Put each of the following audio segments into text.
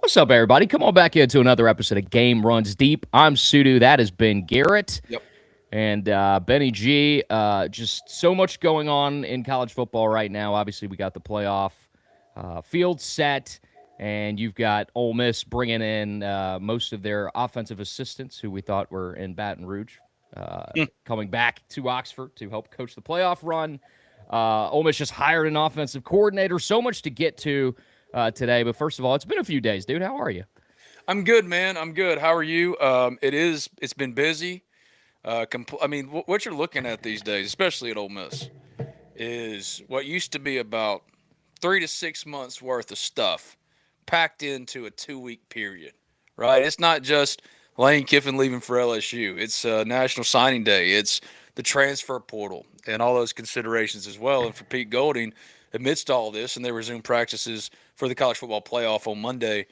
What's up, everybody? Come on back into another episode of Game Runs Deep. I'm Sudu. That has been Garrett. Yep. And Benny G. Just so much going on in college football right now. Obviously, we got the playoff field set, and you've got Ole Miss bringing in most of their offensive assistants who we thought were in Baton Rouge, coming back to Oxford to help coach the playoff run. Ole Miss just hired an offensive coordinator. So much to get to today. But first of all, it's been a few days, dude. How are you? I'm good, man. I'm good. How are you? It's been busy. What you're looking at these days, especially at Ole Miss, is what used to be about 3 to 6 months worth of stuff packed into a 2 week period, right? It's not just Lane Kiffin leaving for LSU. It's National Signing Day. It's the transfer portal and all those considerations as well. And for Pete Golding, amidst all this, and they resume practices for the college football playoff on Monday.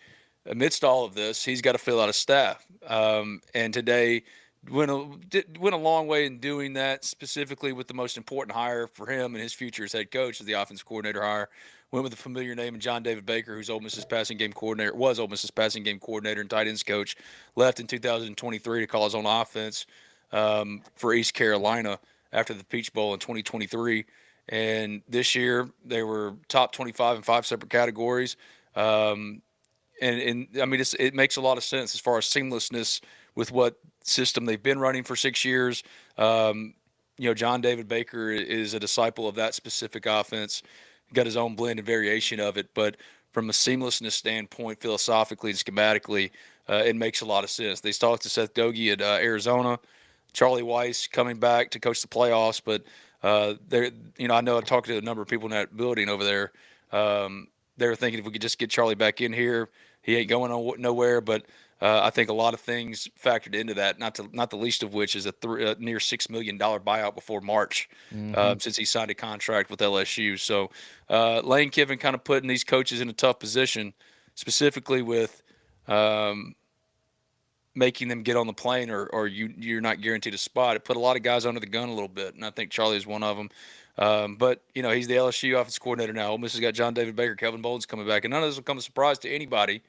Amidst all of this, he's got to fill out a staff. And today went a long way in doing that, specifically with the most important hire for him and his future as head coach, as the offensive coordinator hire. Went with a familiar name, John David Baker, who's Ole Miss's passing game coordinator, was Ole Miss's passing game coordinator and tight ends coach. Left in 2023 to call his own offense for East Carolina after the Peach Bowl in 2023. And this year, they were top 25 in 5 separate categories. It makes a lot of sense as far as seamlessness with what system they've been running for 6 years. John David Baker is a disciple of that specific offense, got his own blend and variation of it. But from a seamlessness standpoint, philosophically and schematically, it makes a lot of sense. They talked to Seth Doege at Arizona, Charlie Weis coming back to coach the playoffs. But I know I talked to a number of people in that building over there. They were thinking if we could just get Charlie back in here, he ain't going nowhere. But I think a lot of things factored into that. Not the least of which is a near $6 million buyout before March, since he signed a contract with LSU. So Lane Kiffin kind of putting these coaches in a tough position, specifically with making them get on the plane or you're not guaranteed a spot. It put a lot of guys under the gun a little bit, and I think Charlie is one of them. But he's the LSU offensive coordinator now. Ole Miss has got John David Baker, Kelvin Bolden's coming back, and none of this will come as a surprise to anybody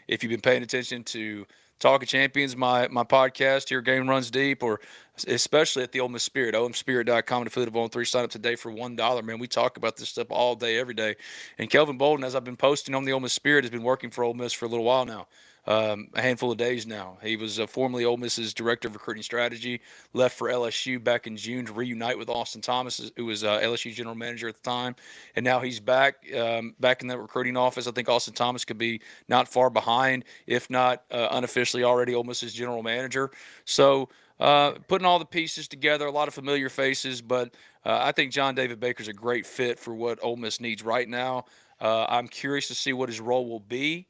if you've been paying attention to Talk of Champions, my podcast here, Game Runs Deep, or especially at the Ole Miss Spirit, omspirit.com, and affiliate of On3. Sign up today for $1. Man, we talk about this stuff all day, every day. And Kelvin Bolden, as I've been posting on the Ole Miss Spirit, has been working for Ole Miss for a little while now. A handful of days now. He was formerly Ole Miss's director of recruiting strategy, left for LSU back in June to reunite with Austin Thomas, who was LSU general manager at the time, and now he's back in that recruiting office. I think Austin Thomas could be not far behind, if not unofficially already Ole Miss's general manager. So putting all the pieces together, a lot of familiar faces, but I think John David Baker's a great fit for what Ole Miss needs right now. I'm curious to see what his role will be,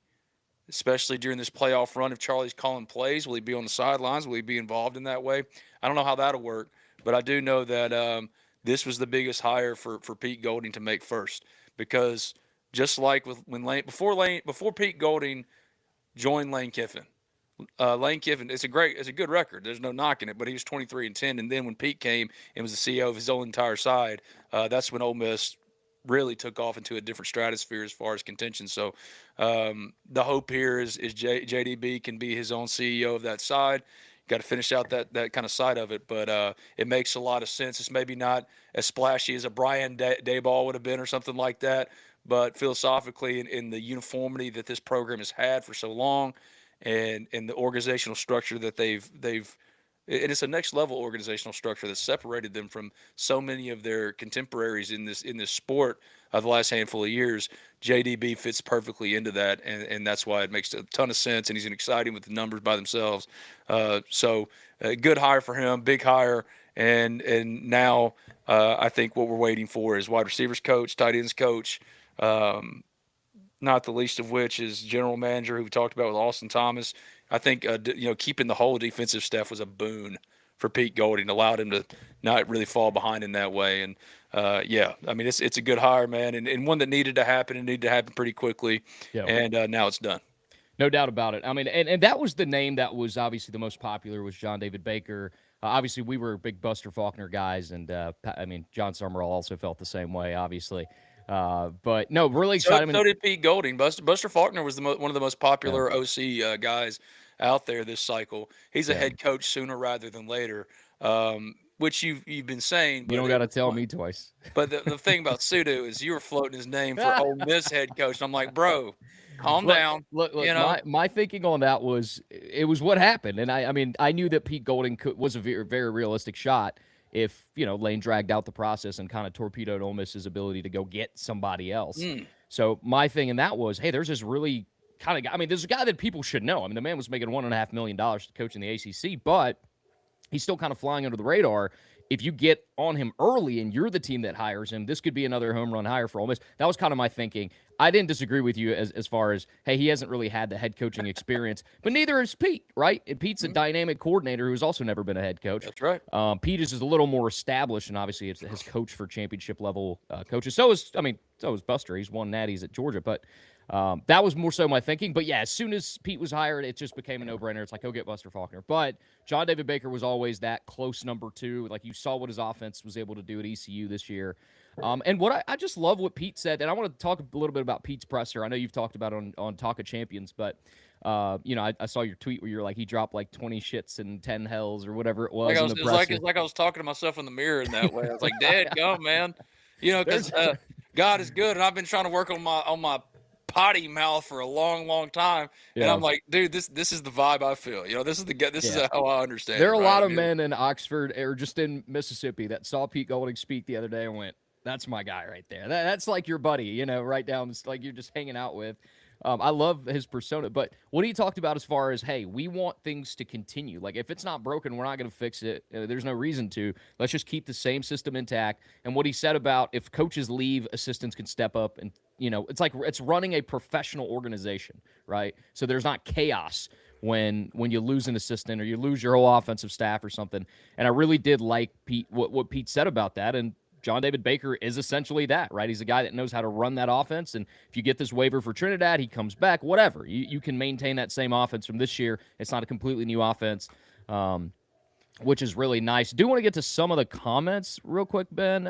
especially during this playoff run. If Charlie's calling plays, will he be on the sidelines? Will he be involved in that way? I don't know how that'll work, but I do know that this was the biggest hire for Pete Golding to make first, because just like before Pete Golding joined Lane Kiffin. Lane Kiffin, it's a good record. There's no knocking it, but he was 23-10, and then when Pete came and was the CEO of his own entire side, that's when Ole Miss really took off into a different stratosphere as far as contention. So the hope here is JDB can be his own CEO of that side. Got to finish out that kind of side of it, but it makes a lot of sense. It's maybe not as splashy as a Brian Daboll would have been or something like that, but philosophically in the uniformity that this program has had for so long, and the organizational structure that they've and it's a next level organizational structure that separated them from so many of their contemporaries in this sport of the last handful of years. JDB fits perfectly into that, and that's why it makes a ton of sense, and he's exciting with the numbers by themselves. So a good hire for him, big hire, and now I think what we're waiting for is wide receivers coach, tight ends coach, not the least of which is general manager, who we talked about with Austin Thomas. I think keeping the whole defensive staff was a boon for Pete Golding, allowed him to not really fall behind in that way. And it's a good hire, man, and one that needed to happen and needed to happen pretty quickly. Yeah. And now it's done. No doubt about it. I mean, and that was the name that was obviously the most popular, was John David Baker. Obviously, we were big Buster Faulkner guys, and John Summerall also felt the same way, obviously. But no, really So excited. I so mean, did Pete Golding. Buster Faulkner was one of the most popular OC guys out there this cycle. He's a yeah, head coach sooner rather than later, which you've been saying, you but don't got to tell me twice. the thing about Sudu is you were floating his name for Ole Miss head coach, and I'm like, bro, calm Look, down, look. you know. My thinking on that was it was what happened, and I mean I knew that Pete Golding was a very, very realistic shot if Lane dragged out the process and kind of torpedoed Ole Miss's ability to go get somebody else. Mm. So my thing in that was, hey, there's this really kind of guy. I mean, there's a guy that people should know. I mean, the man was making $1.5 million to coach in the ACC, but he's still kind of flying under the radar. If you get on him early and you're the team that hires him, this could be another home run hire for Ole Miss. That was kind of my thinking. I didn't disagree with you as far as, hey, he hasn't really had the head coaching experience, but neither is Pete, right? And Pete's a dynamic coordinator who's also never been a head coach. That's right. Pete is just a little more established, and obviously it's his coach for championship level coaches. So is Buster. He's won natties at Georgia, but that was more so my thinking. But yeah, as soon as Pete was hired, it just became a no-brainer. It's like, go get Buster Faulkner. But John David Baker was always that close number two. Like, you saw what his offense was able to do at ECU this year. And what I just love what Pete said, and I want to talk a little bit about Pete's presser. I know you've talked about it on Talk of Champions, but I saw your tweet where you're like, he dropped like 20 shits and 10 hells or whatever it was in the presser. It's like I was talking to myself in the mirror in that way. I was like, Dad, go, man. Because There's God is good, and I've been trying to work on my potty mouth for a long, long time. And I'm like, dude, this is the vibe I feel. This is how I understand. There are it, a right? lot of men in Oxford or just in Mississippi that saw Pete Golding speak the other day and went, "That's my guy right there. That's like your buddy, right down, like you're just hanging out with." I love his persona, but what he talked about as far as, hey, we want things to continue. Like, if it's not broken, we're not going to fix it. There's no reason to. Let's just keep the same system intact. And what he said about if coaches leave, assistants can step up, and it's like it's running a professional organization, right? So there's not chaos when you lose an assistant or you lose your whole offensive staff or something. And I really did like Pete what Pete said about that. And John David Baker is essentially that, right? He's a guy that knows how to run that offense. And if you get this waiver for Trinidad, he comes back, whatever. You can maintain that same offense from this year. It's not a completely new offense, which is really nice. Do want to get to some of the comments real quick, Ben.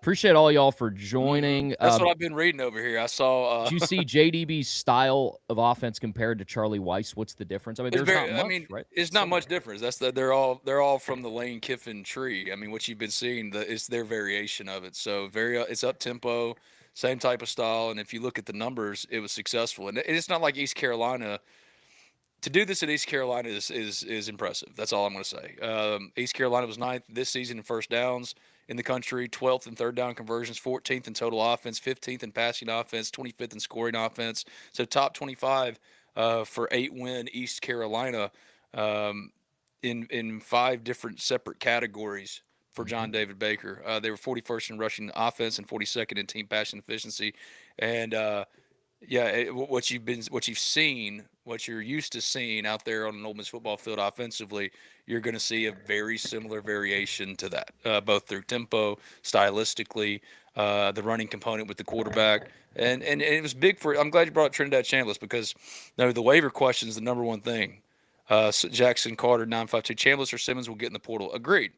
Appreciate all y'all for joining. That's what I've been reading over here. I saw. Did you see JDB's style of offense compared to Charlie Weiss? What's the difference? I mean, there's not much, right? It's not much difference. They're all from the Lane Kiffin tree. I mean, what you've been seeing, it's their variation of it. So it's up tempo, same type of style. And if you look at the numbers, it was successful. And it's not like East Carolina. To do this at East Carolina is impressive. That's all I'm going to say. East Carolina was 9th this season in first downs in the country, 12th in third down conversions, 14th in total offense, 15th in passing offense, 25th in scoring offense. So top 25 for 8-win East Carolina in 5 different separate categories for John David Baker. They were 41st in rushing offense and 42nd in team passing efficiency. And what you've seen, what you're used to seeing out there on an Ole Miss football field offensively, you're going to see a very similar variation to that, both through tempo, stylistically, the running component with the quarterback, and it was big for. I'm glad you brought up Trinidad Chambliss because the waiver question is the number one thing. Jackson Carter 952 Chambliss or Simmons will get in the portal. Agreed.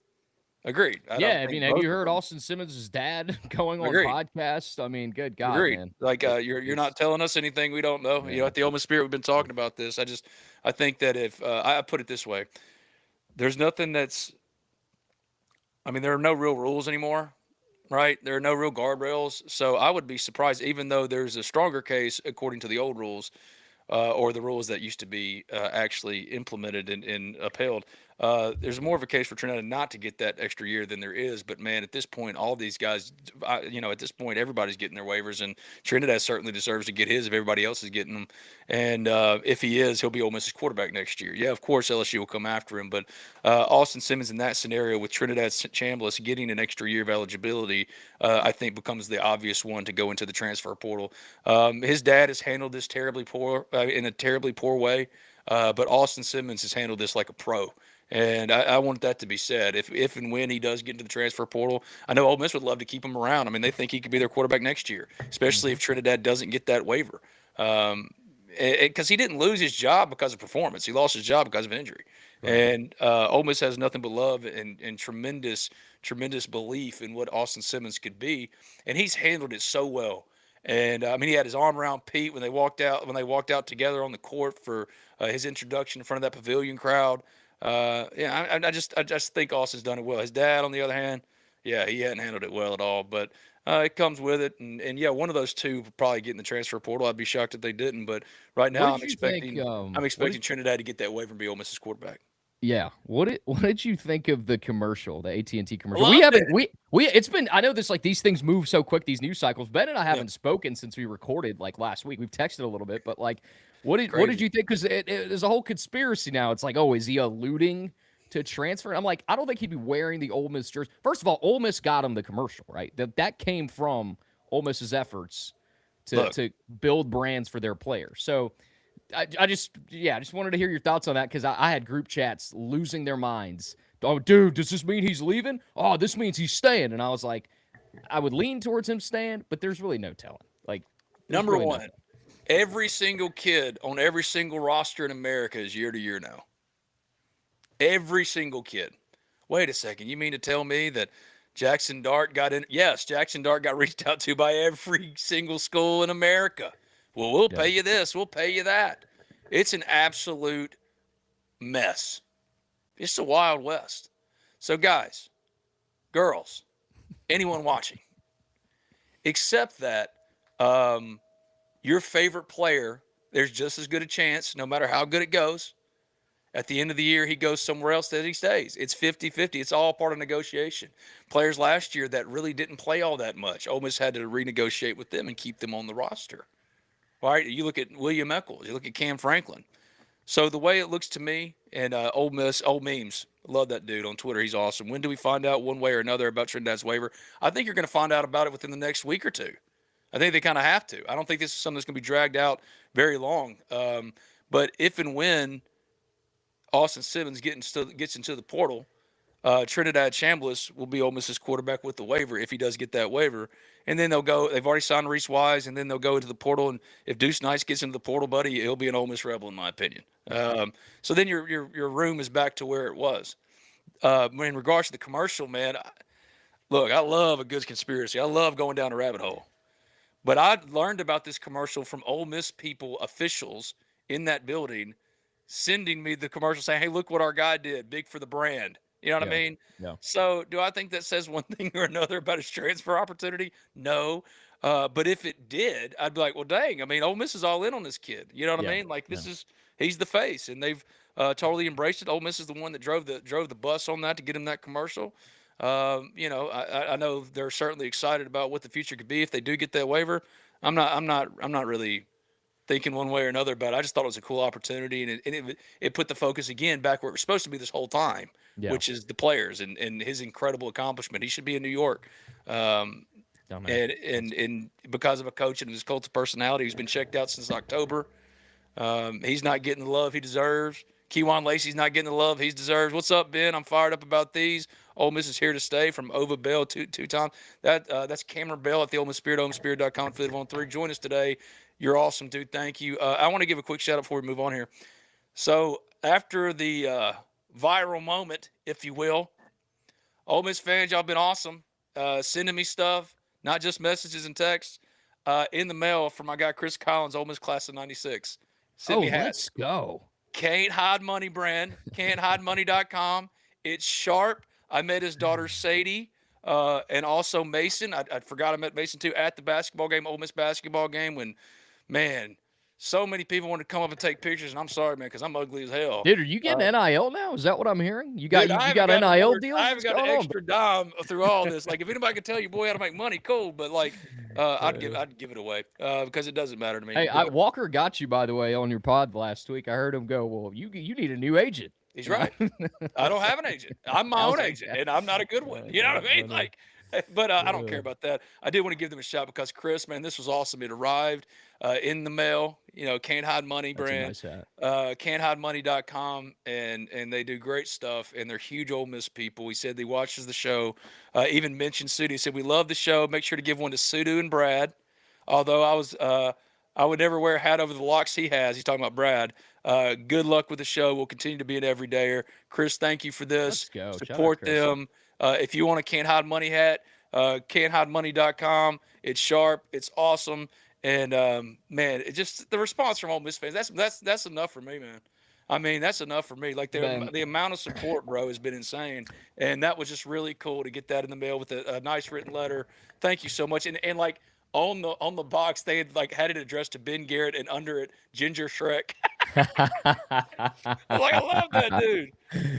Yeah, I mean, have you heard Austin Simmons' dad going on podcasts? I mean, good God, Agreed. man. Like you're not telling us anything we don't know. Yeah. At the Ole Miss Spirit, we've been talking about this. I think that if I put it this way, there's nothing that's. I mean, there are no real rules anymore, right? There are no real guardrails. So I would be surprised, even though there's a stronger case according to the old rules, or the rules that used to be actually implemented and upheld. There's more of a case for Trinidad not to get that extra year than there is. But, man, at this point, all these guys, at this point, everybody's getting their waivers. And Trinidad certainly deserves to get his if everybody else is getting them. And if he is, he'll be Ole Miss's quarterback next year. Yeah, of course, LSU will come after him. But Austin Simmons in that scenario with Trinidad Chambliss getting an extra year of eligibility, I think becomes the obvious one to go into the transfer portal. His dad has handled this in a terribly poor way. But Austin Simmons has handled this like a pro. And I want that to be said. If and when he does get into the transfer portal, I know Ole Miss would love to keep him around. I mean, they think he could be their quarterback next year, especially if Trinidad doesn't get that waiver. because he didn't lose his job because of performance. He lost his job because of injury. Right. And Ole Miss has nothing but love and tremendous belief in what Austin Simmons could be, and he's handled it so well. And I mean, he had his arm around Pete when they walked out together on the court for his introduction in front of that pavilion crowd. Yeah, I just think Austin's done it well. His dad, on the other hand, yeah, he hadn't handled it well at all. But it comes with it, and yeah, one of those two will probably get in the transfer portal. I'd be shocked if they didn't. But right What now, did you think? I'm What expecting Trinidad to get that waiver and be Ole Miss's quarterback. Yeah. What did you think of the commercial, the AT&T commercial? We Loved haven't it. we it's been I know this like these things move so quick, these news cycles. Ben and I Yeah, haven't spoken since we recorded like last week. We've texted a little bit, but like what did crazy. you think? Because there's a whole conspiracy now. It's like, oh, is he alluding to transfer? And I'm like, I don't think he'd be wearing the Ole Miss jersey. First of all, Ole Miss got him the commercial, right? That came from Ole Miss's efforts to Look, to build brands for their players. So I just wanted to hear your thoughts on that because I had group chats losing their minds. Oh, dude, does this mean he's leaving? Oh, this means he's staying. And I was like, I would lean towards him staying, but there's really no telling. Like, there's number really no one, every single kid on every single roster in America is year to year now. Every single kid. Wait a second. You mean to tell me that Jackson Dart got in? Yes, Jackson Dart got reached out to by every single school in America. Well, we'll telling. pay you this. We'll pay you that. It's an absolute mess. It's the Wild West. So, guys, girls, anyone watching, accept that your favorite player, there's just as good a chance, no matter how good it goes. At the end of the year, he goes somewhere else that he stays. It's 50-50. It's all part of negotiation. Players last year that really didn't play all that much, Ole Miss had to renegotiate with them and keep them on the roster. All right, you look at William Eccles, you look at Cam Franklin. So the way it looks to me, and Ole Miss, old memes, I love that dude on Twitter. He's awesome. When do we find out one way or another about Trinidad's waiver? I think you're going to find out about it within the next week or two. I think they kind of have to. I don't think this is something that's going to be dragged out very long. But if and when Austin Simmons gets into the portal, Trinidad Chambliss will be Ole Miss's quarterback with the waiver if he does get that waiver. And then they'll go. They've already signed Reese Wise, and then they'll go into the portal. And if Deuce Nice gets into the portal, buddy, he'll be an Ole Miss Rebel, in my opinion. So then your room is back to where it was. In regards to the commercial, man, look, I love a good conspiracy. I love going down a rabbit hole. But I learned about this commercial from Ole Miss people, officials in that building, sending me the commercial saying, "Hey, look what our guy did. Big for the brand." You know what I Yeah. mean? Yeah. So, do I think that says one thing or another about his transfer opportunity? No. But if it did, I'd be like, well, dang. I mean, Ole Miss is all in on this kid. You know what I Yeah. mean? Like, Yeah. he's the face, and they've totally embraced it. Ole Miss is the one that drove the bus on that to get him that commercial. I know they're certainly excited about what the future could be if they do get that waiver. I'm not really thinking one way or another about it. I just thought it was a cool opportunity, and it put the focus again back where it was supposed to be this whole time, Yeah. which is the players and his incredible accomplishment. He should be in New York, Dumbass. and because of a coach and his cult of personality, who's been checked out since October. He's not getting the love he deserves. Keywan Lacey's not getting the love he deserves. What's up, Ben? I'm fired up about these. Ole Miss is here to stay from Ova Bell two times. That's Cameron Bell at the Ole Miss Spirit, OleMissSpirit.com, Fit on 3. Join us today. You're awesome, dude. Thank you. I want to give a quick shout out before we move on here. So after the viral moment, if you will, Ole Miss fans, y'all been awesome. Sending me stuff, not just messages and texts, in the mail from my guy Chris Collins, Ole Miss class of '96. Sent Oh, me let's hats. go. Can't Hide Money brand, can'thidemoney.com. It's sharp. I met his daughter Sadie and also Mason. I forgot I met Mason too at the basketball game, Ole Miss basketball game, when, man, so many people wanted to come up and take pictures. And I'm sorry, man, because I'm ugly as hell. Dude, are you getting NIL now? Is that what I'm hearing? You got Dude, you, I you haven't got got NIL another. I deals? haven't What's got an going on, extra dime through all this. Like, if anybody could tell your boy how to make money, cool. But like, I'd give it away because it doesn't matter to me. Hey, Walker got you, by the way, on your pod last week. I heard him go, well, you need a new agent. He's And I, right. I don't have an agent. I'm my I own was like, agent, and I'm not a good one. You know what I mean? Like, but I don't care about that. I did want to give them a shout because Chris, man, this was awesome. It arrived in the mail. You know, Can't Hide Money that's a brand, nice hat. can'thidemoney.com, and they do great stuff. And they're huge Ole Miss people. He said he watches the show. Even mentioned Sudu. He said we love the show. Make sure to give one to Sudu and Brad. Although I was I would never wear a hat over the locks he has. He's talking about Brad. Good luck with the show. We'll continue to be an everydayer. Chris, thank you for Let's this. go. Shout out Support Chris. them. If you want a Can't Hide Money hat, can'thidemoney.com. It's sharp. It's awesome. And man, it just the response from Ole Miss fans. That's enough for me, man. I mean, that's enough for me. Like Ben, the amount of support, bro, has been insane, and that was just really cool to get that in the mail with a nice written letter. Thank you so much. And like on the box, they had like had it addressed to Ben Garrett, and under it, Ginger Shrek. Like, I love that dude.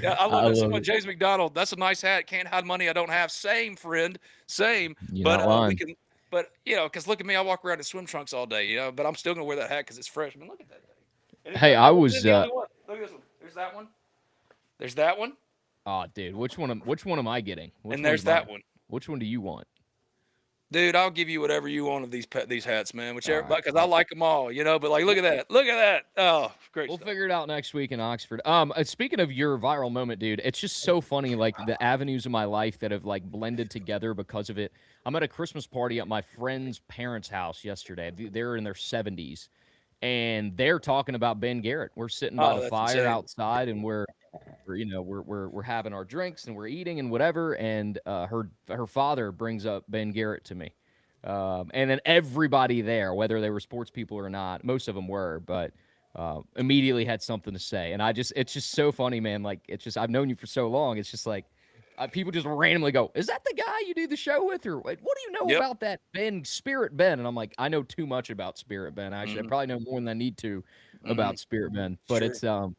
Yeah, I love I that so love much. it. James McDonald, that's a nice hat. Can't hide money I don't have. Same, friend. Same. You're But not we lying. can. But because look at me, I walk around in swim trunks all day. But I'm still gonna wear that hat because it's fresh. I mean, look at that thing. And it's Hey, great. I Oh, this is was the only one. Look at this one. There's that one. There's that one. oh dude, which one am I getting? Which And one's there's that mine? one. Which one do you want? Dude, I'll give you whatever you want of these hats, man. All Whichever, right. because I like them all, But like, look at that, look at that. Oh, great We'll stuff. figure it out next week in Oxford. Speaking of your viral moment, dude, it's just so funny, like the avenues of my life that have like blended together because of it. I'm at a Christmas party at my friend's parents' house yesterday. They're in their 70s, and they're talking about Ben Garrett. We're sitting by Oh, the that's fire insane. outside, and we're having our drinks and we're eating and whatever. And her father brings up Ben Garrett to me. And then everybody there, whether they were sports people or not, most of them were, but immediately had something to say. And it's just so funny, man. Like, it's just, I've known you for so long. It's just like, people just randomly go, "Is that the guy you do the show with?" Or, "What do you know Yep. about that Ben, Spirit Ben?" And I'm like, I know too much about Spirit Ben. Actually, I Mm-hmm. probably know more than I need to Mm-hmm. about Spirit Ben. It's But true.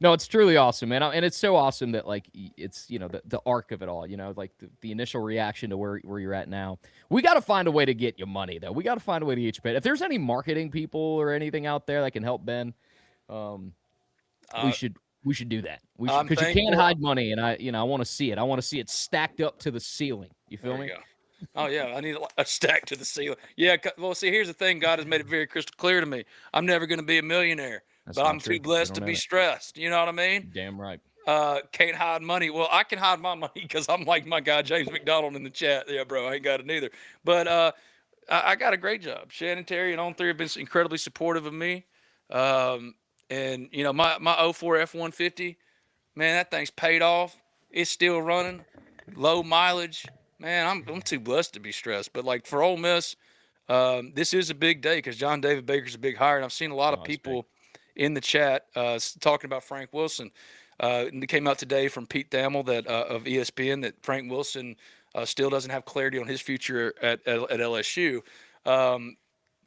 no, it's truly awesome, man. And it's so awesome that like it's the arc of it all. Like the initial reaction to where you're at now. We got to find a way to get you money though. We got to find a way to get you paid. If there's any marketing people or anything out there that can help Ben, um, we Uh, should we should do that. We should I'm because you can't thankful. hide money, and I want to see it. I want to see it stacked up to the ceiling. You feel There you me? go. Oh yeah, I need a stack to the ceiling. Yeah. Well, see, here's the thing. God has made it very crystal clear to me. I'm never going to be a millionaire, That's but not I'm true. too You blessed don't to know be that. stressed. You know what I mean? Damn right. Can't hide money. Well, I can hide my money because I'm like my guy James McDonald in the chat. Yeah, bro, I ain't got it neither. But I got a great job. Shannon, Terry, and on three have been incredibly supportive of me. Um, and my '04 F-150, man, that thing's paid off. It's still running, low mileage. Man, I'm too blessed to be stressed. But like for Ole Miss, this is a big day because John David Baker's a big hire, and I've seen a lot of No, it's big. people in the chat talking about Frank Wilson. And it came out today from Pete Thamel that of ESPN that Frank Wilson still doesn't have clarity on his future at LSU. Um,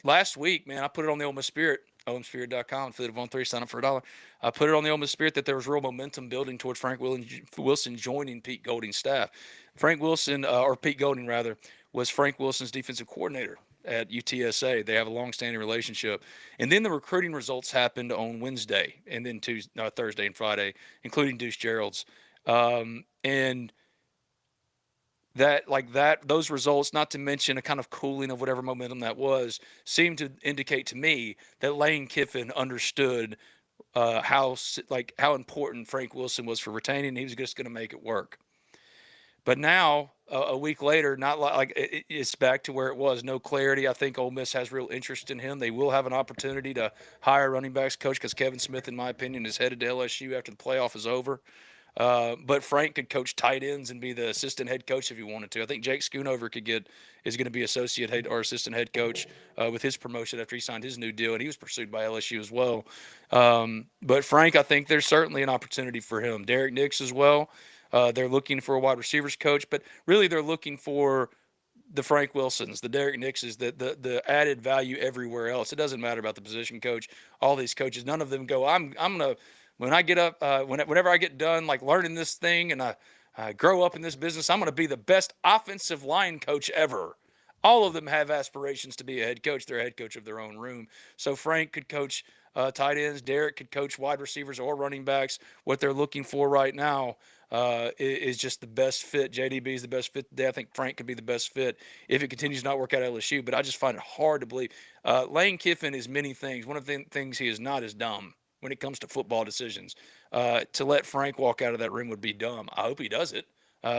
Last week, man, I put it on the Ole Miss Spirit, OleMissSpirit.com, affiliate of On Three. Sign up for $1. I put it on the Ole Miss Spirit that there was real momentum building towards Frank Wilson joining Pete Golding's staff. Frank Wilson, or Pete Golding rather, was Frank Wilson's defensive coordinator at UTSA. They have a long-standing relationship. And then the recruiting results happened on Wednesday, and then Thursday and Friday, including Deuce Gerald's. And those results, not to mention a kind of cooling of whatever momentum that was, seemed to indicate to me that Lane Kiffin understood how important Frank Wilson was for retaining. He was just going to make it work. But now, a week later, not it's back to where it was. No clarity. I think Ole Miss has real interest in him. They will have an opportunity to hire a running backs coach because Kevin Smith, in my opinion, is headed to LSU after the playoff is over. But Frank could coach tight ends and be the assistant head coach if he wanted to. I think Jake Schoonover is going to be associate head or assistant head coach with his promotion after he signed his new deal, and he was pursued by LSU as well. But Frank, I think there's certainly an opportunity for him. Derek Nix as well. They're looking for a wide receivers coach, but really they're looking for the Frank Wilsons, the Derek Nixes, the added value everywhere else. It doesn't matter about the position coach. All these coaches, none of them go, I'm gonna when I get up, whenever I get done like learning this thing and I grow up in this business, I'm gonna be the best offensive line coach ever. All of them have aspirations to be a head coach. They're a head coach of their own room. So Frank could coach tight ends. Derek could coach wide receivers or running backs. What they're looking for right now is just the best fit. JDB is the best fit today. I think Frank could be the best fit if it continues to not work out at LSU. But I just find it hard to believe. Lane Kiffin is many things. One of the things he is not is dumb when it comes to football decisions. To let Frank walk out of that room would be dumb. I hope he does it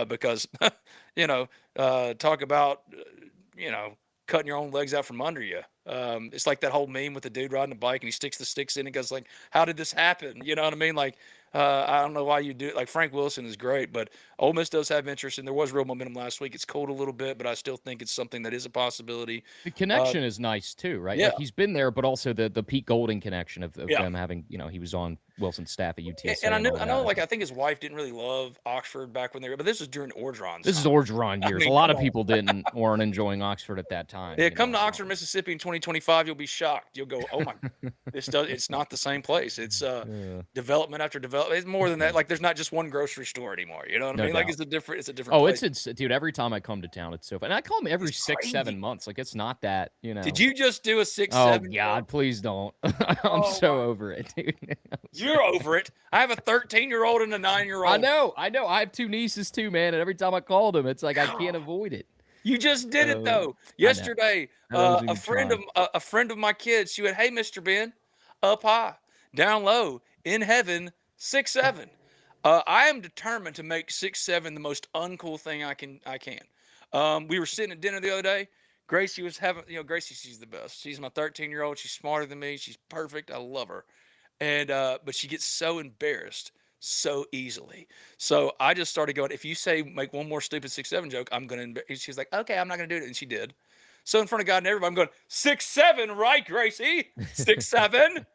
because, talk about, cutting your own legs out from under you. It's like that whole meme with the dude riding a bike and he sticks the sticks in and goes like, "How did this happen?" You know what I mean? Like, I don't know why you do it. Like Frank Wilson is great, but Ole Miss does have interest, and there was real momentum last week. It's cooled a little bit, but I still think it's something that is a possibility. The Uh, connection is nice too, right? yeah, Like he's been there, but also the Pete Golding connection of yeah. them having, he was on Wilson's staff at And UTSA I and knew, all I know, that. like I think his wife didn't really love Oxford back when they were, but this was during Orgeron's This is time. Orgeron I years. A mean, lot come of on. people weren't enjoying Oxford at that time, Yeah, come to so Oxford, Mississippi in 2025, you'll be shocked. You'll go, "Oh my, it's not the same place. It's yeah, development after development. It's more than that. Like there's not just one grocery store anymore. You know what I no mean? Like doubt. it's a different Oh, place. it's dude. Every time I come to town, it's so fun. And I come every It's six, crazy. 7 months. Like it's not that. Did you just do a six, Oh 7 year old? God, please don't. I'm Oh my, so over it, dude. you're over it. I have a 13-year-old and a 9-year I old. know, I know. I have two nieces too, man. And every time I call them, it's like I can't avoid it. You just did it So though. I know. Yesterday, I don't a even friend try. of a friend of my kids, she went, "Hey, Mr. Ben, up high, down low, in heaven, 6'7". I am determined to make 6'7" the most uncool thing I can. We were sitting at dinner the other day. Gracie was having, Gracie, she's the best. She's my 13-year-old. She's smarter than me. She's perfect. I love her. And but she gets so embarrassed so easily. So I just started going, if you say make one more stupid 6'7" joke, I'm gonna. She's like, okay, I'm not gonna do it, and she did. So in front of God and everybody, I'm going 6'7", right, Gracie? 6'7".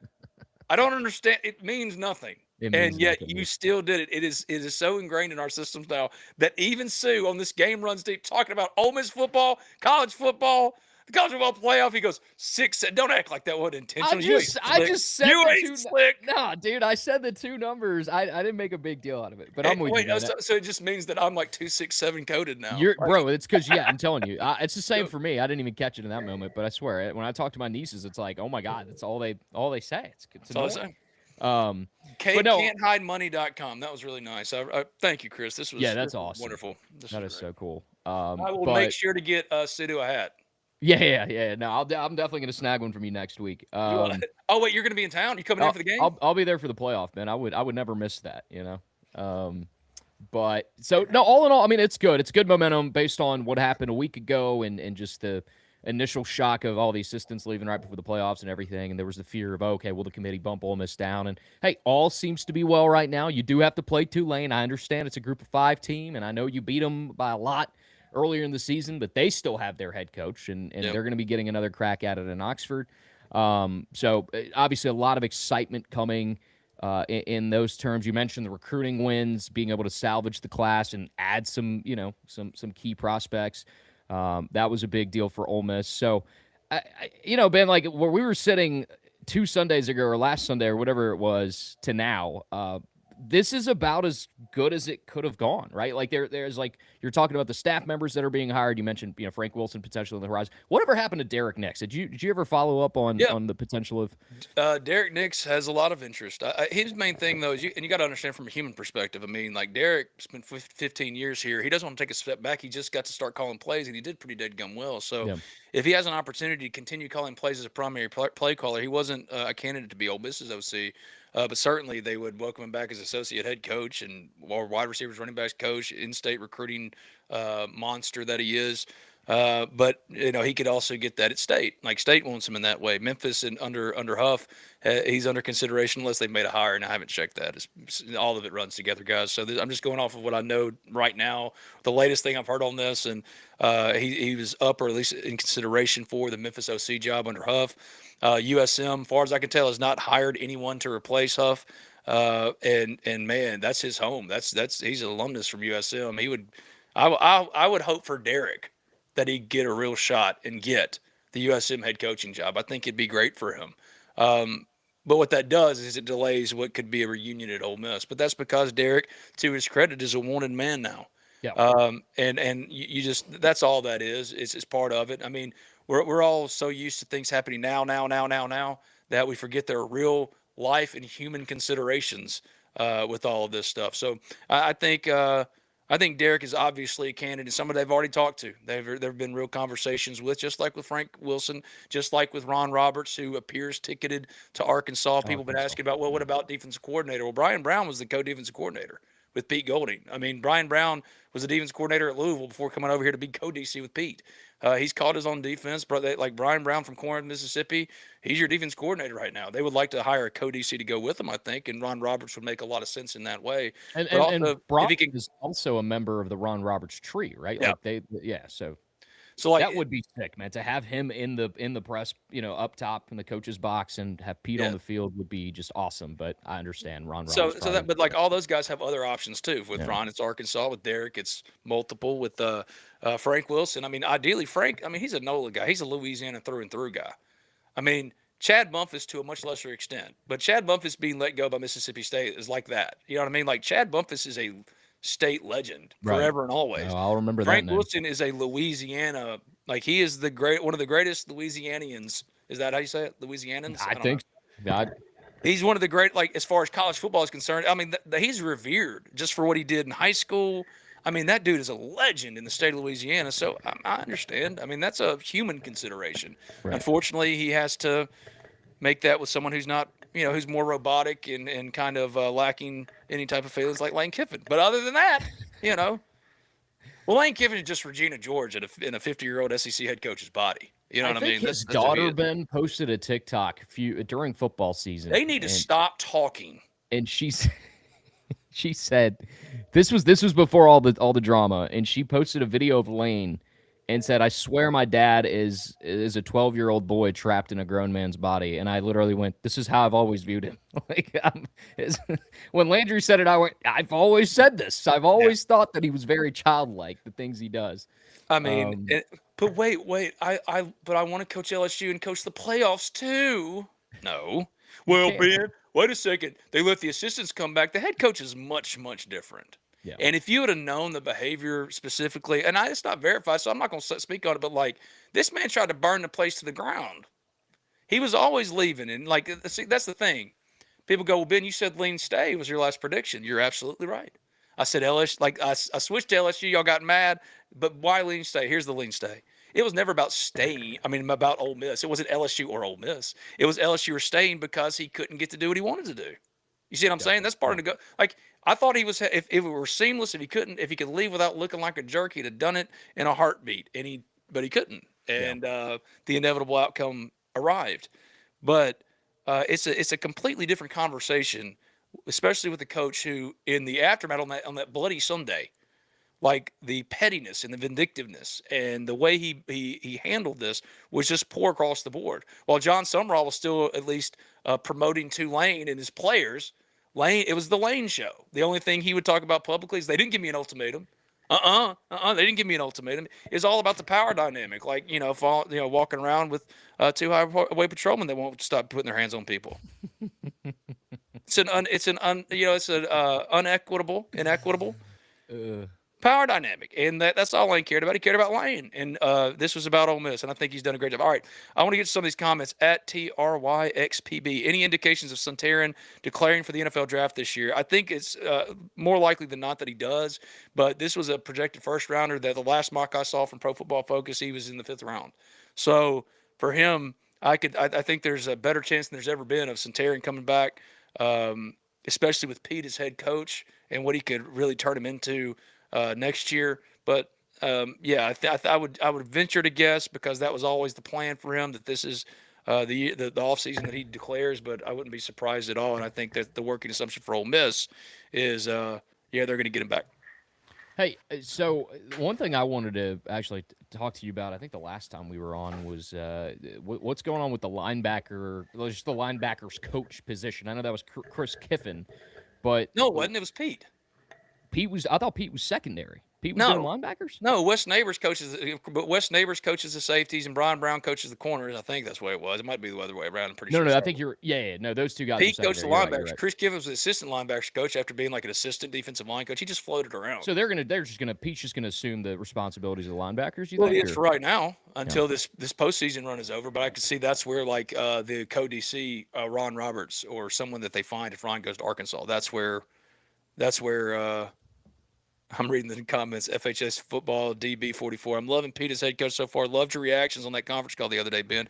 I don't understand. It means nothing. It means And yet nothing. you still did it. It is so ingrained in our systems now that even Sue on this Game Runs Deep talking about Ole Miss football, college football, the college football playoff, he goes 6. Don't act like that wasn't I intentional. You ain't just I slick. just said You the ain't two. slick. Nah, dude, I said the two numbers. I didn't make a big deal out of it, but I'm with you, Wait, man. so it just means that I'm like 267 coded now. You're Like, bro. It's because I'm telling you, it's the same go, for me. I didn't even catch it in that moment, but I swear, when I talk to my nieces, it's like, oh my god, that's all they say. It's that's all I annoying. say. But no, Can'thidemoney.com. That was really nice. Thank you, Chris. This yeah, was that's awesome. wonderful. This That was is great. so cool. I will make But sure to get Sudu a hat. yeah. No, I'm definitely gonna snag one from you next week. You want? Oh wait, you're going to be in town. You coming in I'll, for the game? I'll be there for the playoff, man. I would never miss that. But so no, all in all, I mean, it's good. It's good momentum based on what happened a week ago and just the initial shock of all the assistants leaving right before the playoffs and everything. And there was the fear of, okay, will the committee bump Ole Miss down? And hey, all seems to be well right now. You do have to play Tulane. I understand it's a group of 5 team, and I know you beat them by a lot earlier in the season, but they still have their head coach, and Yep. they're going to be getting another crack at it in Oxford. So obviously a lot of excitement coming in those terms. You mentioned the recruiting wins, being able to salvage the class and add some key prospects. That was a big deal for Ole Miss. So, Ben, like where we were sitting 2 Sundays ago or last Sunday or whatever it was to now, this is about as good as it could have gone, right? Like there's like you're talking about the staff members that are being hired. You mentioned Frank Wilson potentially on the horizon. Whatever happened to Derek Nix? Did you ever follow up on Yeah. on the potential of? Derek Nix has a lot of interest. His main thing, though, is you got to understand from a human perspective. I mean, like Derek spent 15 years here. He doesn't want to take a step back. He just got to start calling plays, and he did pretty dead gum well. So Yeah. if he has an opportunity to continue calling plays as a primary play caller, he wasn't a candidate to be Ole Miss's OC. But certainly they would welcome him back as associate head coach and or wide receivers, running backs coach, in-state recruiting monster that he is. But he could also get that at State. Like State wants him in that way. Memphis and under Huff, he's under consideration unless they've made a hire, and I haven't checked that. All of it runs together, guys. So I'm just going off of what I know right now. The latest thing I've heard on this, and he was up or at least in consideration for the Memphis OC job under Huff. USM, far as I can tell, has not hired anyone to replace Huff. And man, that's his home. That's he's an alumnus from USM. I would hope for Derek that he'd get a real shot and get the USM head coaching job. I think it'd be great for him. But what that does is it delays what could be a reunion at Ole Miss. But that's because Derek, to his credit, is a wanted man now. Yeah. And you just that's all that is. It's part of it. I mean, we're all so used to things happening now that we forget there are real life and human considerations with all of this stuff. So I think Derek is obviously a candidate, somebody they've already talked to. There have been real conversations with, just like with Frank Wilson, just like with Ron Roberts, who appears ticketed to Arkansas. People have been asking about, well, what about defensive coordinator? Well, Brian Brown was the co-defensive coordinator with Pete Golding. I mean, Brian Brown was the defense coordinator at Louisville before coming over here to be co-DC with Pete. He's called his own defense, but like Brian Brown from Corinth, Mississippi, he's your defense coordinator right now. They would like to hire a co-DC to go with him, I think, and Ron Roberts would make a lot of sense in that way. And But and and also, if Brock he can, is also a member of the Ron Roberts tree, right? yeah. Like so So like, that would be sick, man. To have him in the press, up top in the coach's box and have Pete on yeah. the field would be just awesome. But I understand Ron So Roberts so probably. that, but like all those guys have other options too. With Yeah. Ron, it's Arkansas. With Derek, it's multiple. With Frank Wilson, I mean, ideally Frank. I mean, he's a NOLA guy. He's a Louisiana through and through guy. I mean, Chad Bumpus to a much lesser extent, but Chad Bumpus being let go by Mississippi State is like that. You know what I mean? Like Chad Bumpus is a state legend Right. forever and always. Oh, I'll remember that Frank name. Wilson is a Louisiana. Like he is one of the greatest Louisianians. Is that how you say it? Louisianans? I don't think know. God. He's one of the great, like, as far as college football is concerned. I mean, he's revered just for what he did in high school. I mean, that dude is a legend in the state of Louisiana. So I understand. I mean, that's a human consideration. Right. Unfortunately, he has to make that with someone who's not, who's more robotic and kind of lacking any type of feelings like Lane Kiffin. But other than that, well, Lane Kiffin is just Regina George in a 50-year-old SEC head coach's body. You know what I mean? His That's what he daughter is. Ben posted a TikTok during football season. They need to stop talking. And she said this was before all the drama, and she posted a video of Lane and said, "I swear my dad is a 12-year-old boy trapped in a grown man's body." And I literally went, "This is how I've always viewed him." When Landry said it, I went, "I've always said this. I've always thought that he was very childlike, the things he does." I mean, but wait, but I want to coach LSU and coach the playoffs too. No. Well, Ben, wait a second. They let the assistants come back. The head coach is much, much different. Yeah. And if you would have known the behavior specifically, and it's not verified, so I'm not going to speak on it, but like this man tried to burn the place to the ground. He was always leaving, and like see, that's the thing. People go, "Well, Ben, you said Lean stay was your last prediction." You're absolutely right. I said LSU, like I switched to LSU. Y'all got mad, but why Lean stay? Here's the Lean stay. It was never about staying. I mean, about Ole Miss. It wasn't LSU or Ole Miss. It was LSU or staying because he couldn't get to do what he wanted to do. You see what I'm saying? That's part of the go. Like I thought he was. If it were seamless, if he could leave without looking like a jerk, he'd have done it in a heartbeat. But he couldn't, and the inevitable outcome arrived. But it's a completely different conversation, especially with the coach who, in the aftermath on that bloody Sunday, like the pettiness and the vindictiveness and the way he handled this was just poor across the board. While John Summerall was still at least promoting Tulane and his players, it was the Lane show. The only thing he would talk about publicly is they didn't give me an ultimatum. They didn't give me an ultimatum. It's all about the power dynamic. Like, walking around with two highway patrolmen that won't stop putting their hands on people. It's an inequitable power dynamic, and that's all Lane cared about. He cared about Lane, and this was about Ole Miss, and I think he's done a great job. All right, I want to get to some of these comments at TRYXPB. Any indications of Suntaran declaring for the NFL draft this year? I think it's more likely than not that he does, but this was a projected first rounder. That the last mock I saw from Pro Football Focus, he was in the 5th round. So for him, I think there's a better chance than there's ever been of Suntaran coming back, especially with Pete as head coach and what he could really turn him into next year. But I would venture to guess, because that was always the plan for him, that this is the offseason that he declares. But I wouldn't be surprised at all, and I think that the working assumption for Ole Miss is they're going to get him back. Hey, so one thing I wanted to actually talk to you about, I think the last time we were on, was what's going on with the linebackers coach position. I know that was Chris Kiffin, but no, it wasn't. It was Pete. I thought Pete was secondary. Pete was doing linebackers? No, Wes Neighbors coaches the safeties, and Brian Brown coaches the corners. I think that's the way it was. It might be the other way around. I'm pretty sure. No, I think you're. No, those two guys. Pete coached the linebackers. Right. Chris Gibbons was the assistant linebackers coach after being like an assistant defensive line coach. He just floated around. So Pete's just gonna assume the responsibilities of the linebackers. Well, he is for right now until this postseason run is over. But I could see that's where the co-DC Ron Roberts or someone that they find if Ron goes to Arkansas. That's where. I'm reading the comments. FHS football DB 44. I'm loving Pete as head coach so far. Loved your reactions on that conference call the other day, Ben.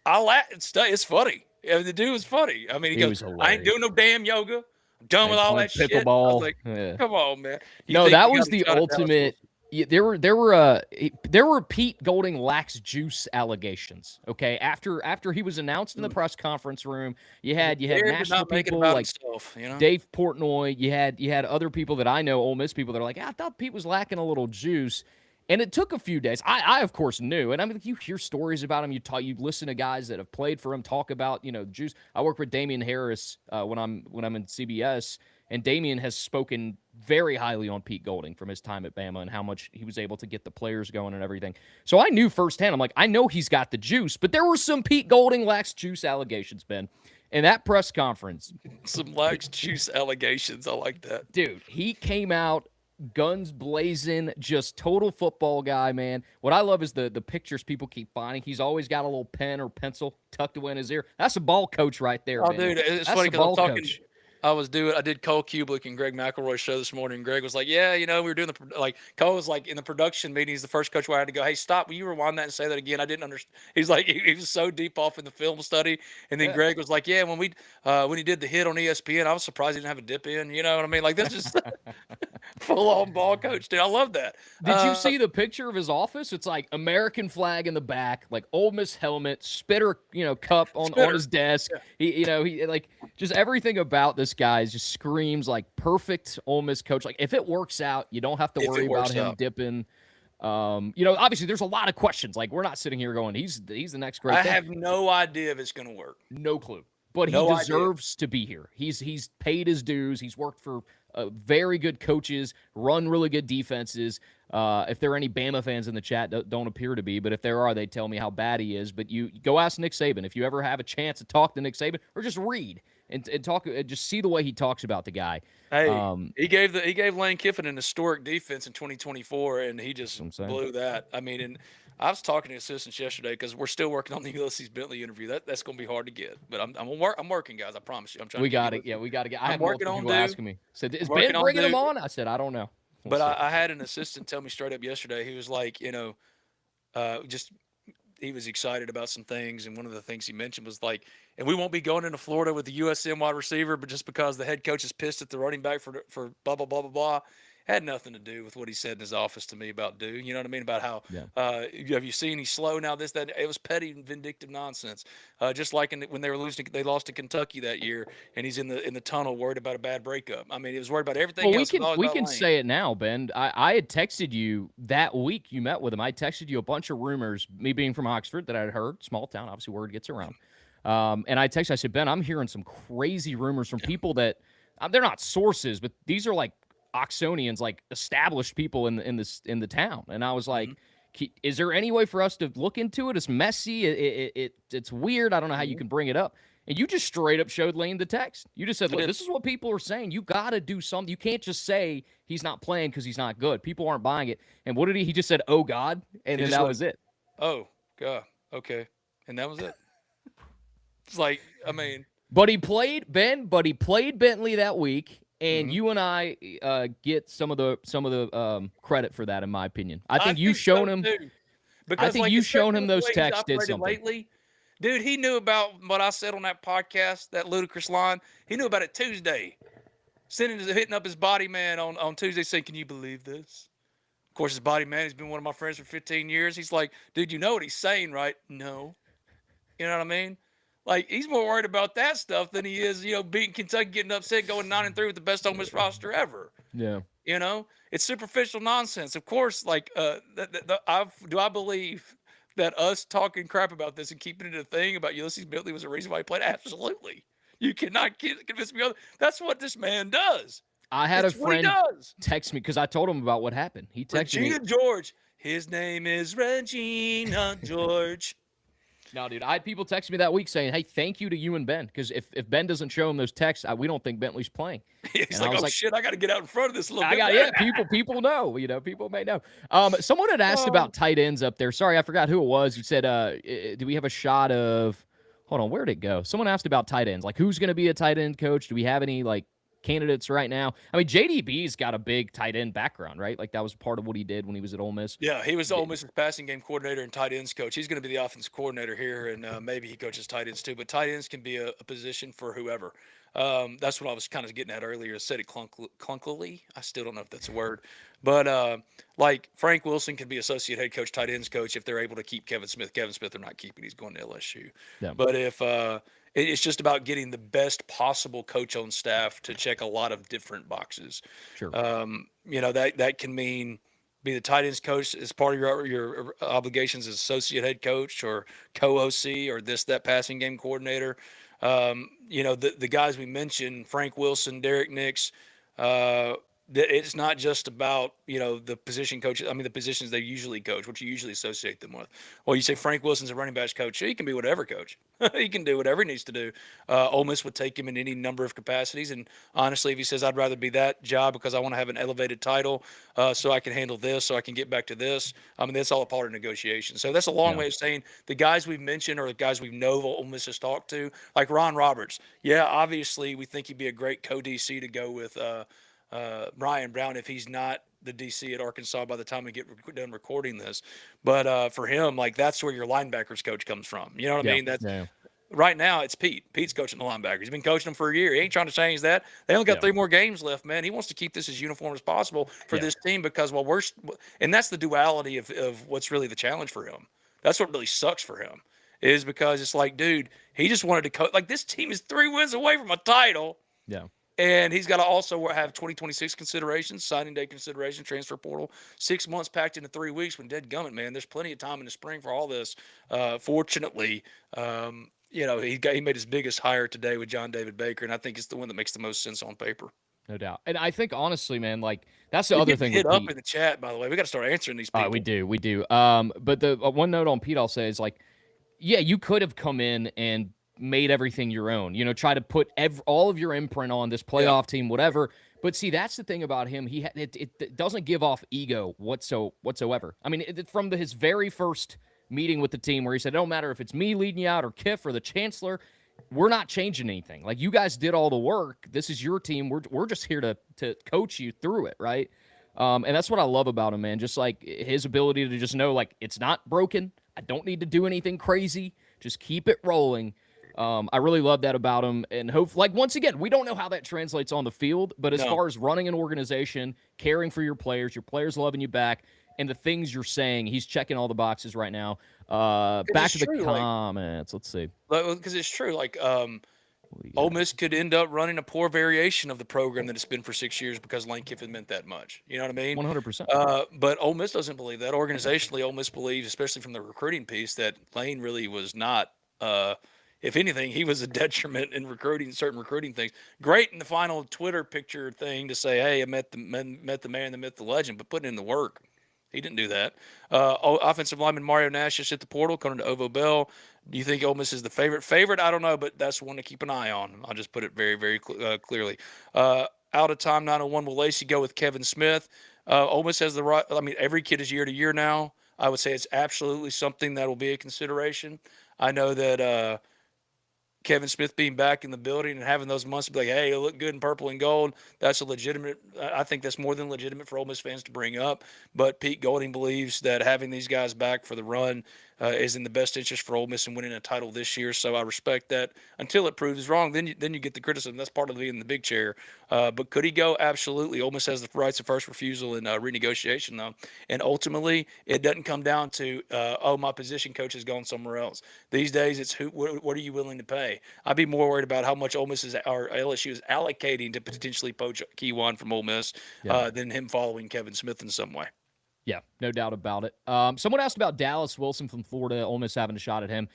It's funny. The dude was funny. I mean, he goes, "I ain't doing no damn yoga. Done with and all playing that shit. I was pickleball. like, Yeah. come on, man. You No, think that you got was a the shot at Dallas ultimate. Wilson? Yeah, there were Pete Golding lax juice allegations. Okay, after he was announced in the press conference room, you had Garrett did national not make it people about like himself, you know? Dave Portnoy. You had other people that I know, Ole Miss people. They're like, I thought Pete was lacking a little juice, and it took a few days. I of course knew, and I mean, you hear stories about him. You listen to guys that have played for him talk about juice. I work with Damian Harris when I'm in CBS, and Damian has spoken very highly on Pete Golding from his time at Bama and how much he was able to get the players going and everything. So I knew firsthand. I'm like, I know he's got the juice, but there were some Pete Golding lacks juice allegations, Ben. In that press conference, Some lax juice allegations. I like that. dude, he came out guns blazing, just total football guy, man. What I love is the pictures people keep finding. He's always got a little pen or pencil tucked away in his ear. That's a ball coach right there, Oh, man. dude, it's That's funny a because ball coach. I did Cole Kubelik and Greg McElroy's show this morning. And Greg was like, "Yeah, we were doing Cole was like in the production meeting. He's the first coach where I had to go, hey, stop, will you rewind that and say that again? I didn't understand." He's like, he was so deep off in the film study. And then Greg was like, "Yeah, when he did the hit on ESPN, I was surprised he didn't have a dip in. You know what I mean? Like this is full on ball coach, dude. I love that." Did you see the picture of his office? It's like American flag in the back, like Ole Miss helmet, spitter, cup on Spitter. his desk. He like just everything about this guy just screams like perfect Ole Miss coach. Like if it works out, you don't have to If it worry about works him out. dipping. Obviously there's a lot of questions. Like we're not sitting here going, he's the next great I thing. have no idea if it's going to work. No clue. But No he idea. deserves to be here. He's paid his dues. He's worked for very good coaches, run really good defenses. If there are any Bama fans in the chat, don't appear to be, but if there are, they tell me how bad he is. But you go ask Nick Saban if you ever have a chance to talk to Nick Saban, or just read and talk, just see the way he talks about the guy. Hey, he gave Lane Kiffin an historic defense in 2024, and he just blew that. I mean, and I was talking to assistants yesterday because we're still working on the Ulysses Bentley interview. That's going to be hard to get, but I'm working, guys. I promise you. I'm trying. We got it. Yeah, we got to get. I I'm had working multiple on people Duke. asking me. Said, is Working Ben on bringing him Duke. on? I said, I don't know. But I had an assistant tell me straight up yesterday. He was like, he was excited about some things, and one of the things he mentioned was like, and we won't be going into Florida with the USM wide receiver, but just because the head coach is pissed at the running back for blah blah blah blah blah, had nothing to do with what he said in his office to me about Duke. You know what I mean? About how have you seen he's slow now? This that it was petty and vindictive nonsense. Just like when they lost to Kentucky that year, and he's in the tunnel worried about a bad breakup. I mean, he was worried about everything Well, else. we can say it now, Ben. I had texted you that week you met with him. I texted you a bunch of rumors, me being from Oxford, that I'd heard, small town, obviously word gets around. And I said, Ben, I'm hearing some crazy rumors from people that they're not sources, but these are like Oxonians, like established people in the town. And I was like, is there any way for us to look into it? It's messy. It's weird. I don't know how you can bring it up. And you just straight up showed Lane the text. You just said, look, this is what people are saying. You got to do something. You can't just say he's not playing because he's not good. People aren't buying it. And what did he just said, oh, God. And then that was it. Oh, God. Okay. And that was it. It's like, I mean. But he played Bentley that week. And you and I get some of the credit for that, in my opinion. I think you've shown him. Because I think you've shown him those texts did something. Lately, dude, he knew about what I said on that podcast, that ludicrous line. He knew about it Tuesday. Hitting up his body man on Tuesday saying, can you believe this? Of course, his body man, he's been one of my friends for 15 years. He's like, dude, you know what he's saying, right? No. You know what I mean? Like, he's more worried about that stuff than he is, beating Kentucky, getting upset, going 9-3 with the best Ole Miss roster ever. Yeah. It's superficial nonsense. Of course, like, do I believe that us talking crap about this and keeping it a thing about Ulysses Bentley was the reason why he played? Absolutely. You cannot convince me other. That's what this man does. I had a friend text me because I told him about what happened. He texted me. Regina George. His name is Regina George. No, dude, I had people text me that week saying, hey, thank you to you and Ben, because if Ben doesn't show him those texts, we don't think Bentley's playing. He's like, shit, I got to get out in front of this a little bit. People know, people may know. Someone had asked about tight ends up there. Sorry, I forgot who it was. You said, do we have a shot of, hold on, where'd it go? Someone asked about tight ends. Like, who's going to be a tight end coach? Do we have any, like, candidates right now. I mean, JDB's got a big tight end background, right? Like that was part of what he did when he was at Ole Miss. Yeah, he was Ole Miss's passing game coordinator and tight ends coach. He's going to be the offensive coordinator here, and maybe he coaches tight ends too. But tight ends can be a position for whoever. That's what I was kind of getting at earlier. I said it clunkily. I still don't know if that's a word, but like Frank Wilson can be associate head coach, tight ends coach if they're able to keep Kevin Smith. Kevin Smith they're not keeping; he's going to LSU. Yeah. But if it's just about getting the best possible coach on staff to check a lot of different boxes. Sure. That can mean be the tight ends coach as part of your obligations as associate head coach or co-OC or that passing game coordinator. The guys we mentioned, Frank Wilson, Derek Nix, it's not just about, the position coaches. I mean, the positions they usually coach, what you usually associate them with. Well, you say Frank Wilson's a running backs coach. He can be whatever coach. He can do whatever he needs to do. Ole Miss would take him in any number of capacities. And honestly, if he says, I'd rather be that job because I want to have an elevated title so I can handle this, so I can get back to this. I mean, that's all a part of negotiation. So that's a long way of saying the guys we've mentioned or the guys we know Ole Miss has talked to, like Ron Roberts. Yeah, obviously we think he'd be a great co-DC to go with Ryan Brown if he's not the DC at Arkansas by the time we get done recording this. But for him, like that's where your linebackers coach comes from. You know what I mean? That's right now it's Pete. Pete's coaching the linebackers. He's been coaching them for a year. He ain't trying to change that. They only got 3 more games left, man. He wants to keep this as uniform as possible for this team because and that's the duality of what's really the challenge for him. That's what really sucks for him is because it's like, dude, he just wanted to coach. Like this team is 3 wins away from a title. Yeah. And he's got to also have 2026 considerations, signing day consideration, transfer portal. 6 months packed into 3 weeks when dead gummit, man. There's plenty of time in the spring for all this. Fortunately, he made his biggest hire today with John David Baker, and I think it's the one that makes the most sense on paper. No doubt. And I think, honestly, man, like, that's the other thing with Hit up Pete. in the chat, by the way. We got to start answering these people. We do. But the one note on Pete I'll say is, like, yeah, you could have come in and made everything your own. Try to put all of your imprint on this playoff team, whatever. But see, that's the thing about him. It doesn't give off ego whatsoever. I mean, from his very first meeting with the team where he said, it don't matter if it's me leading you out or Kiff or the chancellor, we're not changing anything. Like, you guys did all the work. This is your team. We're just here to coach you through it, right? And that's what I love about him, man. Just like his ability to just know, like, it's not broken. I don't need to do anything crazy. Just keep it rolling. I really love that about him. And once again, we don't know how that translates on the field, but as far as running an organization, caring for your players loving you back, and the things you're saying, he's checking all the boxes right now. Back to the comments. Let's see. Because it's true. Like, Ole Miss could end up running a poor variation of the program that it's been for 6 years because Lane Kiffin meant that much. You know what I mean? 100%. But Ole Miss doesn't believe that. Organizationally, Ole Miss believes, especially from the recruiting piece, that Lane really was not if anything, he was a detriment in certain recruiting things. Great in the final Twitter picture thing to say, hey, I met the man, the myth, the legend, but putting in the work. He didn't do that. Offensive lineman Mario Nash just hit the portal, according to Ovo Bell. Do you think Ole Miss is the favorite? Favorite, I don't know, but that's one to keep an eye on. I'll just put it very, very clearly. Out of time, 901, will Lacey go with Kevin Smith? Ole Miss has the right. I mean, every kid is year to year now. I would say it's absolutely something that will be a consideration. I know that Kevin Smith being back in the building and having those months to be like, hey, you look good in purple and gold. That's a legitimate. I think that's more than legitimate for Ole Miss fans to bring up. But Pete Golding believes that having these guys back for the run is in the best interest for Ole Miss in winning a title this year. So I respect that. Until it proves wrong, then you get the criticism. That's part of being in the big chair. But could he go? Absolutely. Ole Miss has the rights of first refusal in renegotiation, though. And ultimately, it doesn't come down to, my position coach has gone somewhere else. These days, it's what are you willing to pay? I'd be more worried about how much Ole Miss or LSU is allocating to potentially poach Keywan from Ole Miss than him following Kevin Smith in some way. Yeah, no doubt about it. Someone asked about Dallas Wilson from Florida, Ole Miss having a shot at him.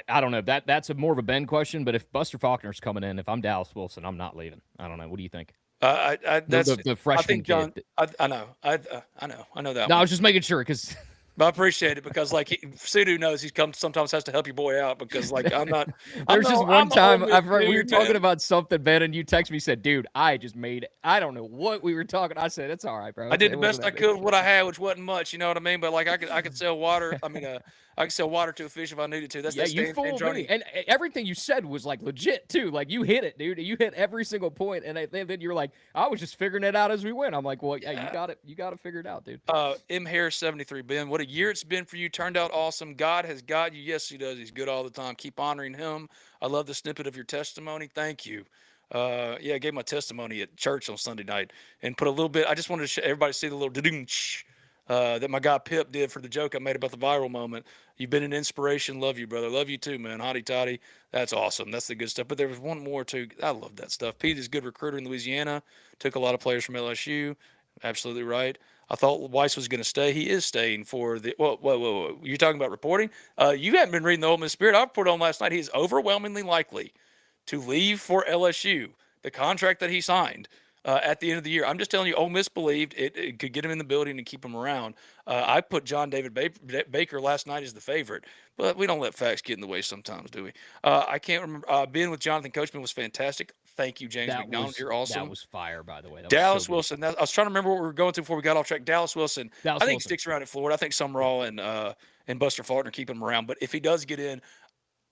I don't know. That's more of a Ben question, but if Buster Faulkner's coming in, if I'm Dallas Wilson, I'm not leaving. I don't know. What do you think? That's the freshman John, kid. I know. I know that. No, one. I was just making sure because But I appreciate it because, like, Sudu knows sometimes has to help your boy out because, like, I'm not. There's just one I'm a Ole time Miss we were dude, talking man. about something, Ben, and you text me, said, "Dude, I just made it. I don't know what we were talking." I said, "It's all right, bro. I did the It wasn't best I that big." could with what I had, which wasn't much. You know what I mean? But like, I could sell water. I could sell water to a fish if I needed to. That's Yeah, that you stand fooled me, journey. and everything you said was like legit too. Like you hit it, dude. You hit every single point, and then you're like, "I was just figuring it out as we went." I'm like, "Well, yeah, you got it. You got it figured out, dude." M Harris 73, Ben. What a year it's been for you. Turned out awesome. God has got you. Yes, He does. He's good all the time. Keep honoring Him. I love the snippet of your testimony. Thank you. Yeah, I gave my testimony at church on Sunday night and put a little bit. I just wanted to everybody see the little da-doom-sh, that my guy Pip did for the joke I made about the viral moment. You've been an inspiration. Love you, brother. Love you too, man. Hotty toddy. That's awesome. That's the good stuff. But there was one more too. I love that stuff. Pete is a good recruiter in Louisiana. Took a lot of players from LSU. Absolutely right. I thought Weiss was going to stay. He is staying for the. Whoa. You're talking about reporting? You hadn't been reading the Ole Miss Spirit. I reported on last night. He is overwhelmingly likely to leave for LSU. The contract that he signed at the end of the year. I'm just telling you, Ole Miss believed it could get him in the building and keep him around. I put John David Baker last night as the favorite, but we don't let facts get in the way sometimes, do we? I can't remember. Being with Jonathan Coachman was fantastic. Thank you, James McDonald. You're awesome. That was fire, by the way. That Dallas was so Wilson. I was trying to remember what we were going to before we got off track. Dallas Wilson. Dallas I think Wilson. he sticks around at Florida. I think Summerall and Buster Faulkner keep him around. But if he does get in,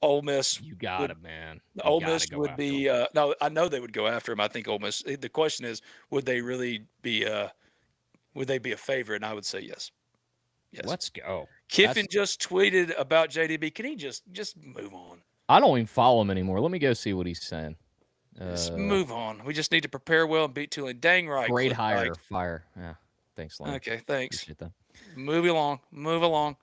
Ole Miss. You got it, man. Ole Miss would be. No, I know they would go after him. I think Ole Miss. The question is, would they really be? Would they be a favorite? And I would say yes. Yes. Let's go. Kiffin just tweeted about JDB. Can he just move on? I don't even follow him anymore. Let me go see what he's saying. Just move on. We just need to prepare well and beat Tulane. Dang right. Great hire, fire. Yeah. Thanks, Lane. Okay, thanks. Appreciate that. Move along.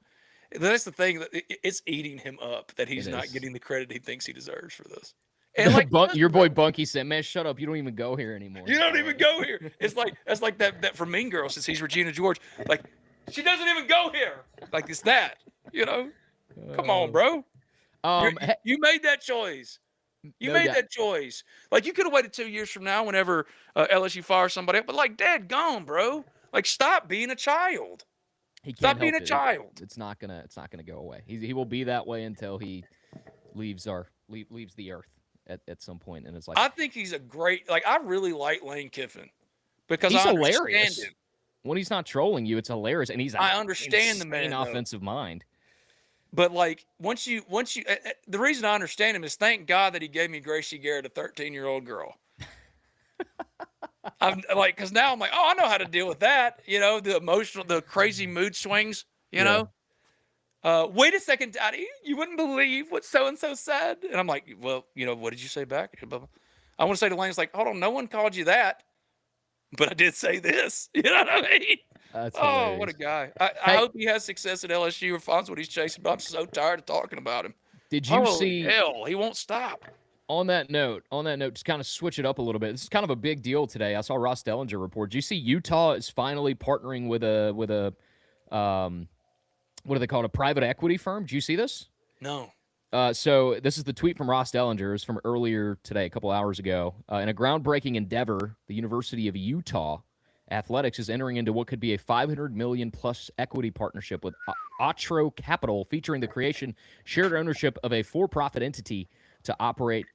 That's the thing that it's eating him up that he's not getting the credit he thinks he deserves for this. And like your boy Bunky said, "Man, shut up! You don't even go here anymore. You don't even go here." It's like that's like that from Mean Girls since he's Regina George. Like she doesn't even go here. Like it's that. You know. Come on, bro. You made that choice. You made that choice. Like you could have waited 2 years from now, whenever LSU fires somebody up. But like, Dad, gone, bro. Like, stop being a child. Stop being a child. It's not gonna go away. He will be that way until he leaves the earth at some point. And it's like I think he's a great. Like I really like Lane Kiffin because he's I hilarious. Understand him. When he's not trolling you, it's hilarious, and I understand the man offensive mind. But like once you, the reason I understand him is thank God that he gave me Gracie Garrett, a 13-year-old girl. I'm like, because now I'm like, oh, I know how to deal with that. You know, the emotional, the crazy mood swings. You know. Wait a second, Daddy. You wouldn't believe what so and so said. And I'm like, well, you know, what did you say back? I want to say to Lane, it's like, hold on, no one called you that, but I did say this. You know what I mean? That's hilarious. What a guy. I hope he has success at LSU or finds what he's chasing, but I'm so tired of talking about him. Did you see? Hell, he won't stop. On that note, just kind of switch it up a little bit. This is kind of a big deal today. I saw Ross Dellinger report. Did you see Utah is finally partnering with a what do they call it? A private equity firm? Did you see this? No. So this is the tweet from Ross Dellinger. It's from earlier today, a couple hours ago. In a groundbreaking endeavor, the University of Utah Athletics is entering into what could be a $500 million plus equity partnership with Atro Capital, featuring the creation, shared ownership of a for-profit entity to operate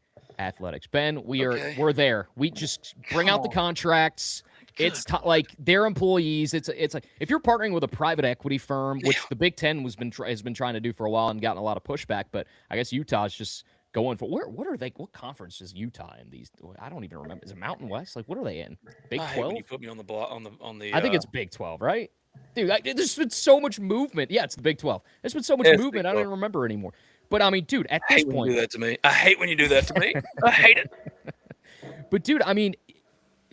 athletics. Ben, we're there. We just bring out the contracts. It's like their employees. It's like if you're partnering with a private equity firm, which the Big Ten has been trying to do for a while and gotten a lot of pushback, but I guess Utah's just going for what are they? What conference is Utah in? These I don't even remember. Is it Mountain West? Like what are they in? Big 12? When you put me on the block on the. I think it's Big 12, right? Dude, there's been so much movement. Yeah, it's the Big 12. There's been so much movement. I don't even remember anymore. But I mean, dude, at this point, you do that to me. I hate when you do that to me. I hate it. But dude, I mean,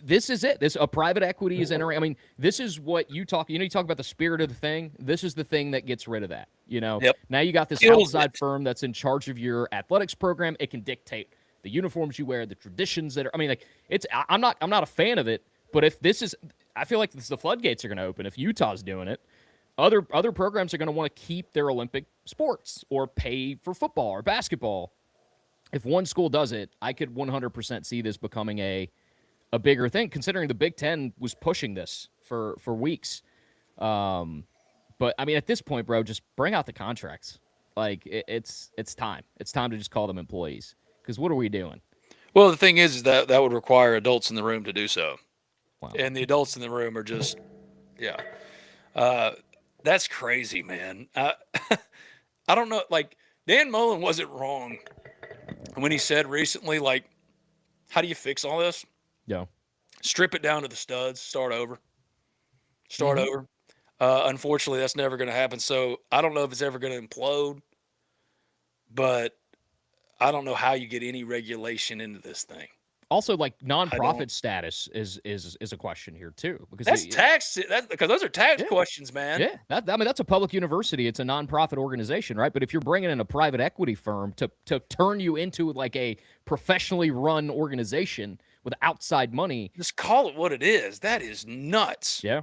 this is it. A private equity is entering. I mean, this is what you talk. You talk about the spirit of the thing. This is the thing that gets rid of that. Now you got this outside firm that's in charge of your athletics program. It can dictate the uniforms you wear, the traditions that are. I mean, like it's. I'm not a fan of it. But if this is, I feel like the floodgates are going to open if Utah's doing it. Other programs are going to want to keep their Olympic sports or pay for football or basketball. If one school does it, I could 100% see this becoming a bigger thing, considering the Big Ten was pushing this for weeks. But But I mean, at this point, bro, just bring out the contracts. Like it's time. It's time to just call them employees. Because what are we doing? Well, the thing is that that would require adults in the room to do so, Wow. and the adults in the room are just, yeah, uh, that's crazy, man. I don't know. Like Dan Mullen wasn't wrong when he said recently, like, how do you fix all this? Yeah. Strip it down to the studs, start over, start Mm-hmm. over. Unfortunately, that's never going to happen. So I don't know if it's ever going to implode, but I don't know how you get any regulation into this thing. Also, like I don't. nonprofit status is a question here too because That's tax. That's because those are tax yeah. questions, man. Yeah, I mean that's a public university. It's a nonprofit organization, right? But if you're bringing in a private equity firm to turn you into like a professionally run organization with outside money, Just call it what it is. That is nuts. yeah,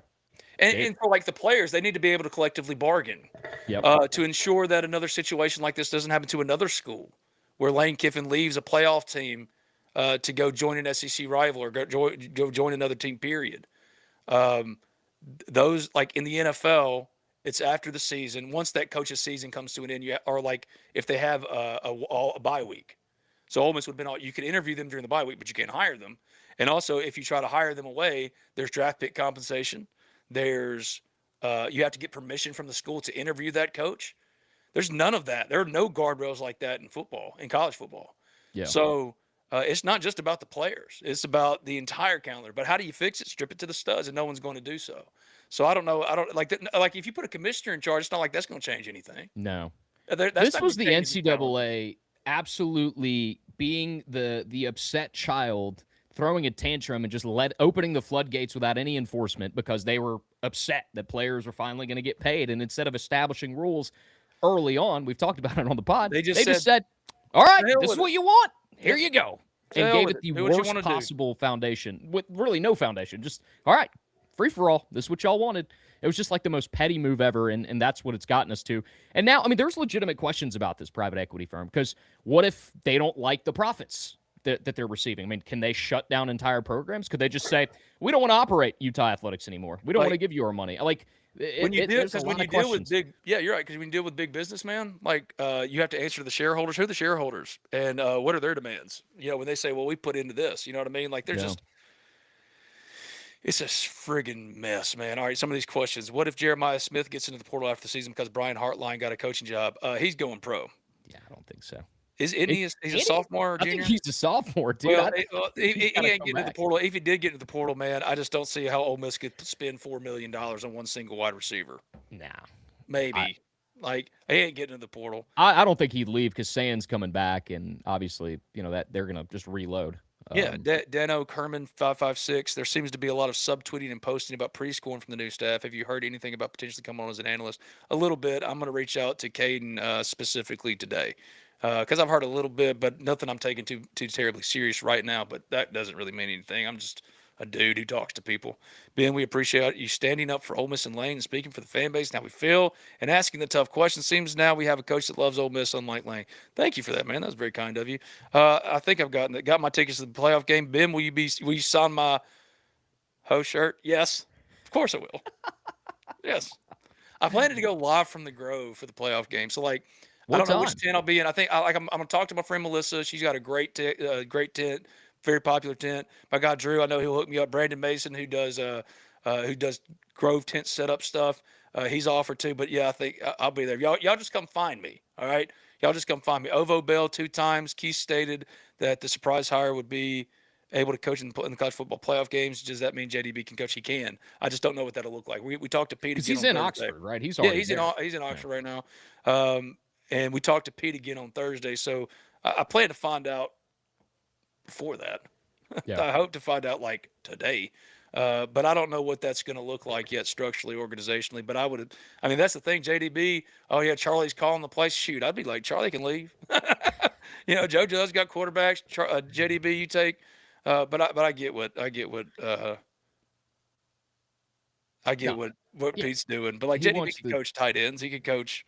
And for like the players, they need to be able to collectively bargain yep, to ensure that another situation like this doesn't happen to another school, where Lane Kiffin leaves a playoff team to go join an SEC rival or go join another team. Period. Um, those like in the NFL, it's after the season. Once that coach's season comes to an end, or like if they have a bye week. So Ole Miss would have been all you can interview them during the bye week, but you can't hire them. And also, if you try to hire them away, there's draft pick compensation. There's you have to get permission from the school to interview that coach. There's none of that. There are no guardrails like that in football, in college football. yeah. So it's not just about the players; it's about the entire calendar. But how do you fix it? Strip it to the studs, and no one's going to do so. So I don't know. I don't like that. Like if you put a commissioner in charge, it's not like that's going to change anything. No, That's this not was going to the change anything powerful. NCAA absolutely being the upset child, throwing a tantrum and just opening the floodgates without any enforcement because they were upset that players were finally going to get paid, and instead of establishing rules early on, we've talked about it on the pod, They just they just said, said, "All right, "To hell this is with it. what you want. Here Yep, you go." to And hell gave with it it. the Do what you worst want to do." possible foundation with really no foundation. Just, all right, free for all. This is what y'all wanted. It was just like the most petty move ever, and that's what it's gotten us to. And now, I mean, there's legitimate questions about this private equity firm because what if they don't like the profits that they're receiving? I mean, can they shut down entire programs? Could they just say, we don't want to operate Utah Athletics anymore? We don't want to Like give you our money. Like, when you deal, there's a because when lot you of deal with questions. big, yeah, you're right. Because when you deal with big businessmen, like you have to answer to the shareholders. Who are the shareholders, and what are their demands? You know, when they say, "Well, we put into this," you know what I mean? Like, they're Yeah. just it's a friggin' mess, man. All right, some of these questions. What if Jeremiah Smith gets into the portal after the season because Brian Hartline got a coaching job? He's going pro. Yeah, I don't think so. Isn't It, he's a and he, sophomore or I think junior? he's a sophomore, dude. Well, I think he's he got to ain't come getting into the back. portal. If he did get into the portal, man, I just don't see how Ole Miss could spend $4 million on one single wide receiver. Nah. I, Maybe. Like, he ain't getting into the portal. I don't think he'd leave because Sand's coming back, and obviously, that they're gonna just reload. Yeah, Dano Kerman 556. There seems to be a lot of subtweeting and posting about pre-scoring from the new staff. Have you heard anything about potentially coming on as an analyst? A little bit. I'm going to reach out to Caden specifically today because I've heard a little bit, but nothing I'm taking too terribly serious right now. But that doesn't really mean anything. I'm just a dude who talks to people. Ben, we appreciate you standing up for Ole Miss and Lane and speaking for the fan base and how we feel and asking the tough questions. Seems now we have a coach that loves Ole Miss, unlike Lane. Thank you for that, man. That was very kind of you. I think I've got my tickets to the playoff game. Ben, will you sign my ho shirt? Yes, of course I will. Yes, I plan to go live from the Grove for the playoff game. So like, I What don't know which time? tent I'll be in. I think I'm gonna talk to my friend Melissa. She's got a great tent, very popular tent. My guy Drew, I know he'll hook me up. Brandon Mason, who does Grove tent setup stuff. He's offered too. But yeah, I think I'll be there. Y'all just come find me. All right, y'all just come find me. Ovo Bell 2 times. Keith stated that the surprise hire would be able to coach in the college football playoff games. Does that mean JDB can coach? He can. I just don't know what that'll look like. We talked to Pete Because again he's on in Thursday. Oxford, right? He's Yeah, already there. He's in Yeah. Oxford right now. And we talked to Pete again on Thursday. So I plan to find out before that. Yeah. I hope to find out like today. But I don't know what that's going to look like yet structurally, organizationally. But I mean, that's the thing. JDB, oh, yeah, Charlie's calling the place. Shoot, I'd be like, Charlie can leave. JoJo's got quarterbacks. JDB, you take. But I get No. what Yeah. Pete's doing. But like He JDB wants can the. coach tight ends. He could coach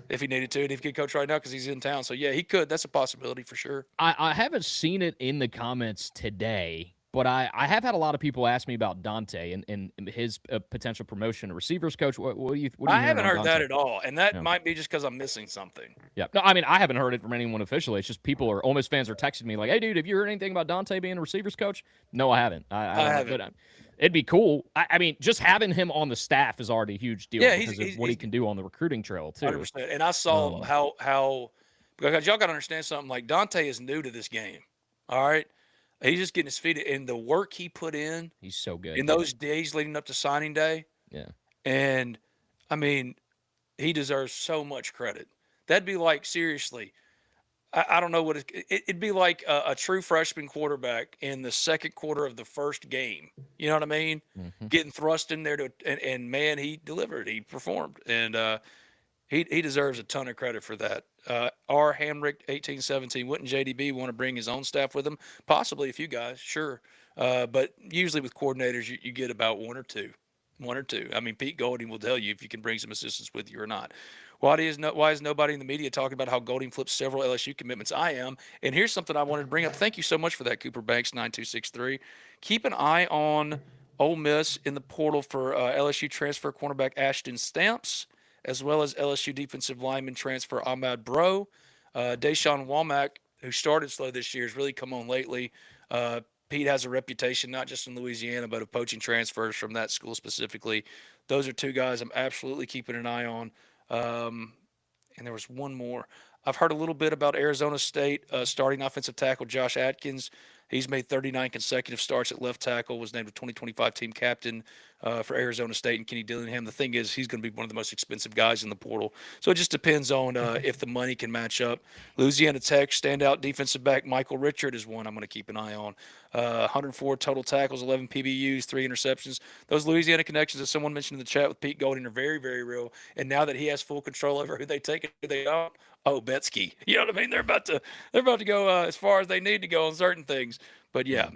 if he needed to, and if he could coach right now because he's in town. So yeah, he could. That's a possibility for sure. I haven't seen it in the comments today, But I have had a lot of people ask me about Dante and his potential promotion to receivers coach. What are you I hearing haven't on heard Dante? that at all, and that Yeah. might be just because I'm missing something. Yeah. No, I mean, I haven't heard it from anyone officially. It's just people or Ole Miss fans are texting me like, "Hey, dude, have you heard anything about Dante being a receivers coach?" No, I haven't. I I don't know, haven't. but it'd be cool. I mean, just having him on the staff is already a huge deal Yeah, he's because of he's what he he's can do on the recruiting trail too. 100%. And I saw Um, how because y'all got to understand something. Like Dante is new to this game. All right, he's just getting his feet and the work he put he's so in good. those days leading up to signing day. Yeah. And I mean, he deserves so much credit. That'd be like seriously. I don't know what it'd be like a true freshman quarterback in the second quarter of the first game. You know what I mean? Hmm. Getting thrust in there and man, he delivered. He performed, and he deserves a ton of credit for that. R. Hamrick, 1817. Wouldn't JDB want to bring his own staff with him? Possibly a few guys, sure. But usually with coordinators, you get about one or two. One or two. I mean, Pete Golding will tell you if you can bring some assistants with you or not. Why is nobody in the media talking about how Golding flipped several LSU commitments? I am. And here's something I wanted to bring up. Thank you so much for that, Cooper Banks, 9263. Keep an eye on Ole Miss in the portal for LSU transfer cornerback Ashton Stamps, as well as LSU defensive lineman transfer Ahmad Bro. Deshaun Womack, who started slow this year, has really come on lately. Pete has a reputation, not just in Louisiana, but of poaching transfers from that school specifically. Those are two guys I'm absolutely keeping an eye on. Um, and there was one more. I've heard a little bit about Arizona State starting offensive tackle Josh Atkins. He's made 39 consecutive starts at left tackle, was named a 2025 team captain for Arizona State and Kenny Dillingham. The thing is, he's going to be one of the most expensive guys in the portal. So it just depends on if the money can match up. Louisiana Tech standout defensive back Michael Richard is one I'm going to keep an eye on. 104 total tackles, 11 PBUs, 3 interceptions. Those Louisiana connections that someone mentioned in the chat with Pete Golding are very, very real. And now that he has full control over who they take and who they don't, oh, Betsky. You know what I mean? They're about to go as far as they need to go on certain things. But yeah,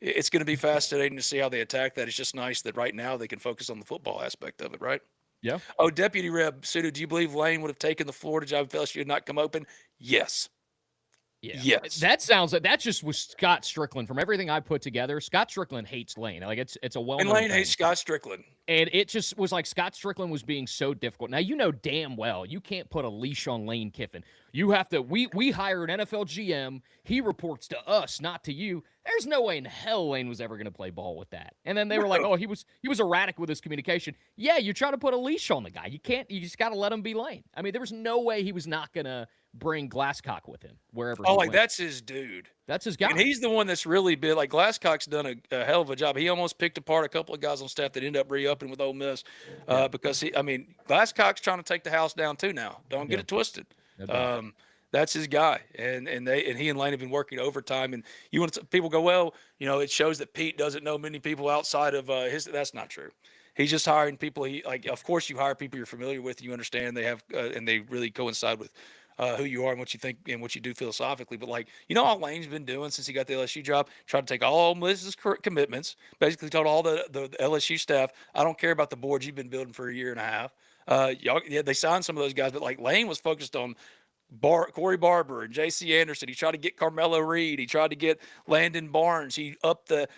it's going to be fascinating to see how they attack that. It's just nice that right now they can focus on the football aspect of it, right? Yeah. Oh, Deputy Reb Sudu, do you believe Lane would have taken the Florida job if LSU had not come open? Yes. Yeah. Yes. That sounds like that just was Scott Strickland. From everything I put together, Scott Strickland hates Lane. Like it's a And well-known Lane thing. hates Scott Strickland. And it just was like Scott Strickland was being so difficult. Now you know damn well you can't put a leash on Lane Kiffin. You have to. We hire an NFL GM. He reports to us, not to you. There's no way in hell Lane was ever going to play ball with that. And then they were like, "Oh, he was erratic with his communication." Yeah, you try to put a leash on the guy. You can't. You just got to let him be Lane. I mean, there was no way he was not going to bring Glasscock with him wherever. Oh, he like went. that's his dude. That's his guy. And he's the one that's really been like Glasscock's done a hell of a job. He almost picked apart a couple of guys on staff that ended up re-upping with Ole Miss because Glasscock's trying to take the house down too now. Don't get it twisted. That's his guy, and he and Lane have been working overtime. And you want to, people go, well, it shows that Pete doesn't know many people outside of his. That's not true. He's just hiring people. Of course, you hire people you're familiar with. You understand they have, and they really coincide with who you are and what you think and what you do philosophically. But all Lane's been doing since he got the LSU job, tried to take all Ole Miss's commitments, basically told all the LSU staff, I don't care about the boards you've been building for a year and a half. They signed some of those guys, but Lane was focused on Corey Barber and J.C. Anderson. He tried to get Carmelo Reed. He tried to get Landon Barnes. He upped the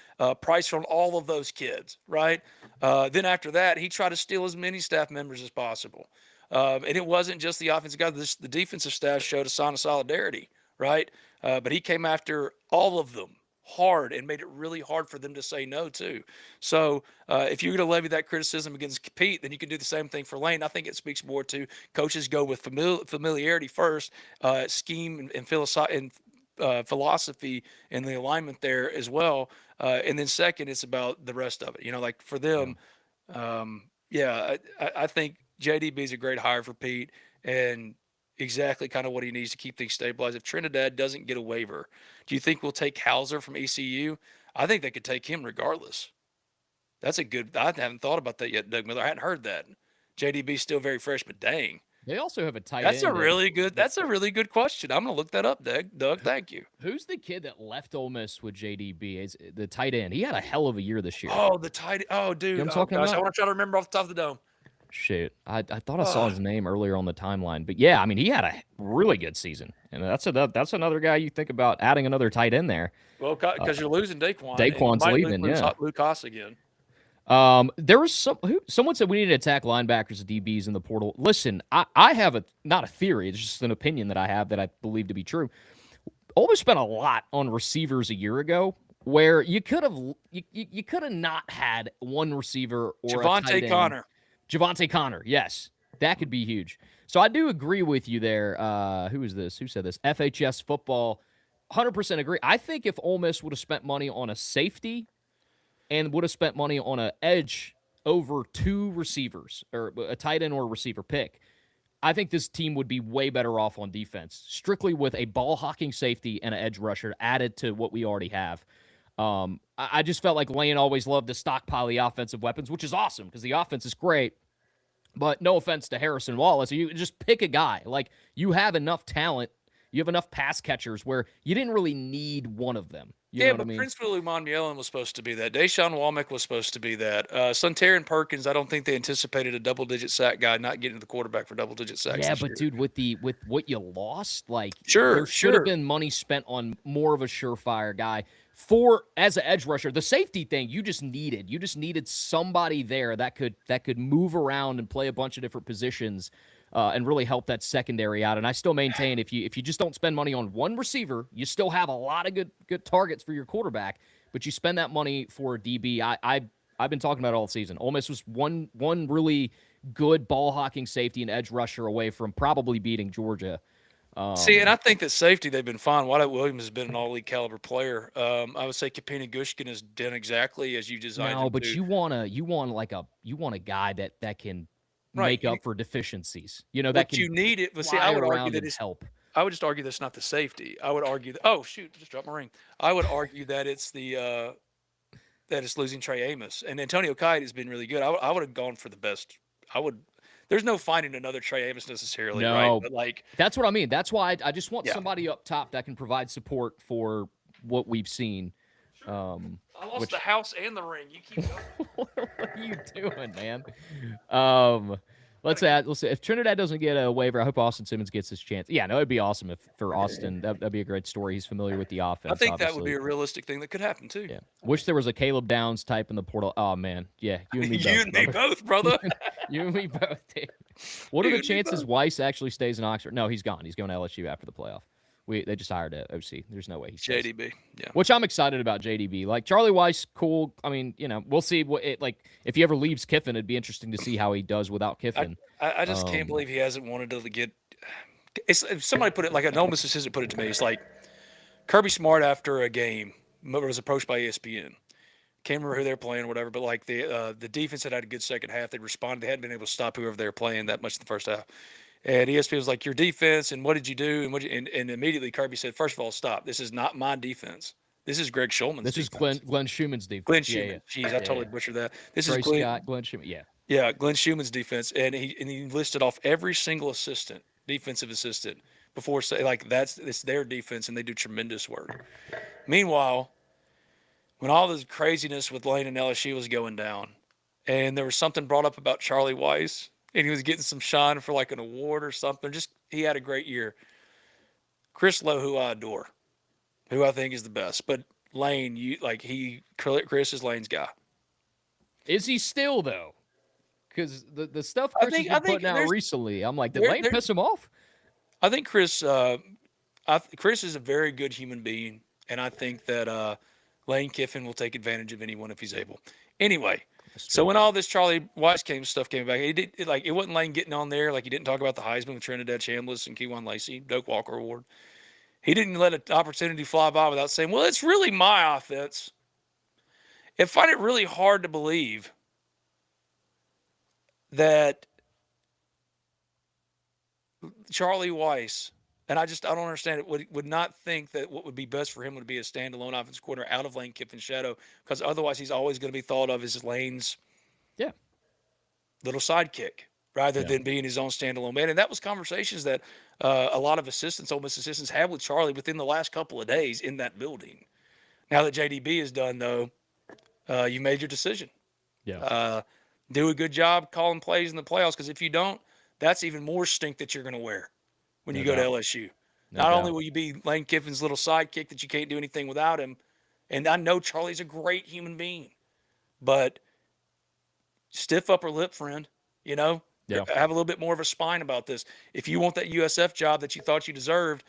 price on all of those kids, right? Then after that, he tried to steal as many staff members as possible. And it wasn't just the offensive guys. The defensive staff showed a sign of solidarity, right? But he came after all of them hard and made it really hard for them to say no to. So if you're going to levy that criticism against Pete, then you can do the same thing for Lane. I think it speaks more to coaches go with familiarity first, scheme and philosophy and the alignment there as well. And then second, it's about the rest of it. For them, I think JDB is a great hire for Pete and exactly kind of what he needs to keep things stabilized. If Trinidad doesn't get a waiver, do you think we'll take Hauser from ECU? I think they could take him regardless. That's a good. I haven't thought about that yet, Doug Miller. I hadn't heard that. JDB's still very fresh, but dang. They also have a tight That's end. That's a really good question. I'm gonna look that up, Doug. Thank you. Who's the kid that left Ole Miss with JDB? Is the tight end? He had a hell of a year this year. Oh, the tight. Oh, dude. You know what I'm talking gosh, about? I want to try to remember off the top of the dome. Shoot, I thought I saw his name earlier on the timeline, but yeah, I mean, he had a really good season, and that's another guy you think about adding another tight end there. Well, because you're losing Daquan, and you Daquan's might leaving, lose yeah. Lucas again. There was someone said we need to attack linebackers and DBs in the portal. Listen, I have not a theory, it's just an opinion that I have that I believe to be true. Ole Miss spent a lot on receivers a year ago, where you could have you could have not had one receiver or a tight end. Javante Connor, yes, that could be huge. So I do agree with you there. Who is this? Who said this? FHS football, 100% agree. I think if Ole Miss would have spent money on a safety and would have spent money on an edge over two receivers or a tight end or a receiver pick, I think this team would be way better off on defense, strictly with a ball hawking safety and an edge rusher added to what we already have. I just felt like Lane always loved to stockpile the offensive weapons, which is awesome because the offense is great. But no offense to Harrison Wallace, you just pick a guy. Like, you have enough talent, you have enough pass catchers where you didn't really need one of them. You know what I mean? Prince Willie Monmielen was supposed to be that. Deshaun Womack was supposed to be that. Suntaran Perkins, I don't think they anticipated a double-digit sack guy not getting to the quarterback for double-digit sacks. Yeah, but dude, with what you lost, like there should have been money spent on more of a surefire guy as an edge rusher. The safety thing you just needed somebody there that could move around and play a bunch of different positions. And really help that secondary out. And I still maintain if you just don't spend money on one receiver, you still have a lot of good targets for your quarterback. But you spend that money for a DB. I've been talking about it all season. Ole Miss was one really good ball hawking safety and edge rusher away from probably beating Georgia. And I think that safety they've been fine. Wyatt Williams has been an all league caliber player. I would say Kapina Gushkin has done exactly as you designed. No, but you want a guy that can make up for deficiencies. You know, that can you need it. But see, I would argue that it's help. I would just argue that's not the safety. I would argue that just dropped my ring. I would argue that it's that it's losing Trey Amos. And Antonio Kite has been really good. I would have gone for the best. There's no finding another Trey Amos necessarily, right? But like that's what I mean. That's why I just want somebody up top that can provide support for what we've seen. Sure. I lost the house and the ring. You keep going. What are you doing, man? Let's see. If Trinidad doesn't get a waiver, I hope Austin Simmons gets his chance. Yeah, no, it'd be awesome for Austin. That'd be a great story. He's familiar with the offense. I think that would be a realistic thing that could happen too. Yeah. Wish there was a Caleb Downs type in the portal. Oh man, yeah, you and me both. You and me both, brother. You and me both, dude. What are the chances Weis actually stays in Oxford? No, he's gone. He's going to LSU after the playoff. They just hired a OC. There's no way he stays. JDB, yeah. Which I'm excited about JDB. Like Charlie Weis, cool. I mean, we'll see if he ever leaves Kiffin, it'd be interesting to see how he does without Kiffin. I just can't believe he hasn't wanted to get. If somebody put it like an Ole Miss assistant put it to me, it's like Kirby Smart after a game was approached by ESPN. Can't remember who they're playing or whatever, but like the defense had a good second half. They responded. They hadn't been able to stop whoever they were playing that much in the first half. And ESPN was like, "Your defense, and what did you do?" And and immediately Kirby said, "First of all, stop. This is not my defense. This is Greg Schulman's defense. This is Glenn Schuman's defense. Glenn Schumann. Jeez, I totally butchered that. This Trey is Glenn Scott, Glenn Schumann. Yeah. Yeah, Glenn Schuman's defense, and he listed off every single defensive assistant before say like it's their defense, and they do tremendous work. Meanwhile, when all this craziness with Lane and LSU was going down, and there was something brought up about Charlie Weis, and he was getting some shine for like an award or something. Just he had a great year. Chris Lowe, who I adore, who I think is the best, but Lane, Chris is Lane's guy. Is he still though? Because the stuff Chris has been putting out recently, I'm like, did Lane piss him off? I think Chris is a very good human being, and I think that Lane Kiffin will take advantage of anyone if he's able. Anyway, so when all this Charlie Weis stuff came back, it wasn't Lane getting on there. Like he didn't talk about the Heisman with Trinidad Chambliss and Keywan Lacey, Doak Walker Award. He didn't let an opportunity fly by without saying, "Well, it's really my offense." I find it really hard to believe that Charlie Weis, and I don't understand it, would not think that what would be best for him would be a standalone offensive coordinator out of Lane Kiffin's shadow, because otherwise he's always going to be thought of as Lane's little sidekick rather than being his own standalone man. And that was conversations that a lot of Ole Miss assistants had with Charlie within the last couple of days in that building. Now that JDB is done, though, you made your decision. Yeah. Do a good job calling plays in the playoffs, because if you don't, that's even more stink that you're going to wear when you No go to doubt. LSU. No Not only doubt. will you be Lane Kiffin's little sidekick that you can't do anything without him, and I know Charlie's a great human being, but stiff upper lip, friend. You know, Yeah. have a little bit more of a spine about this. If you want that USF job that you thought you deserved,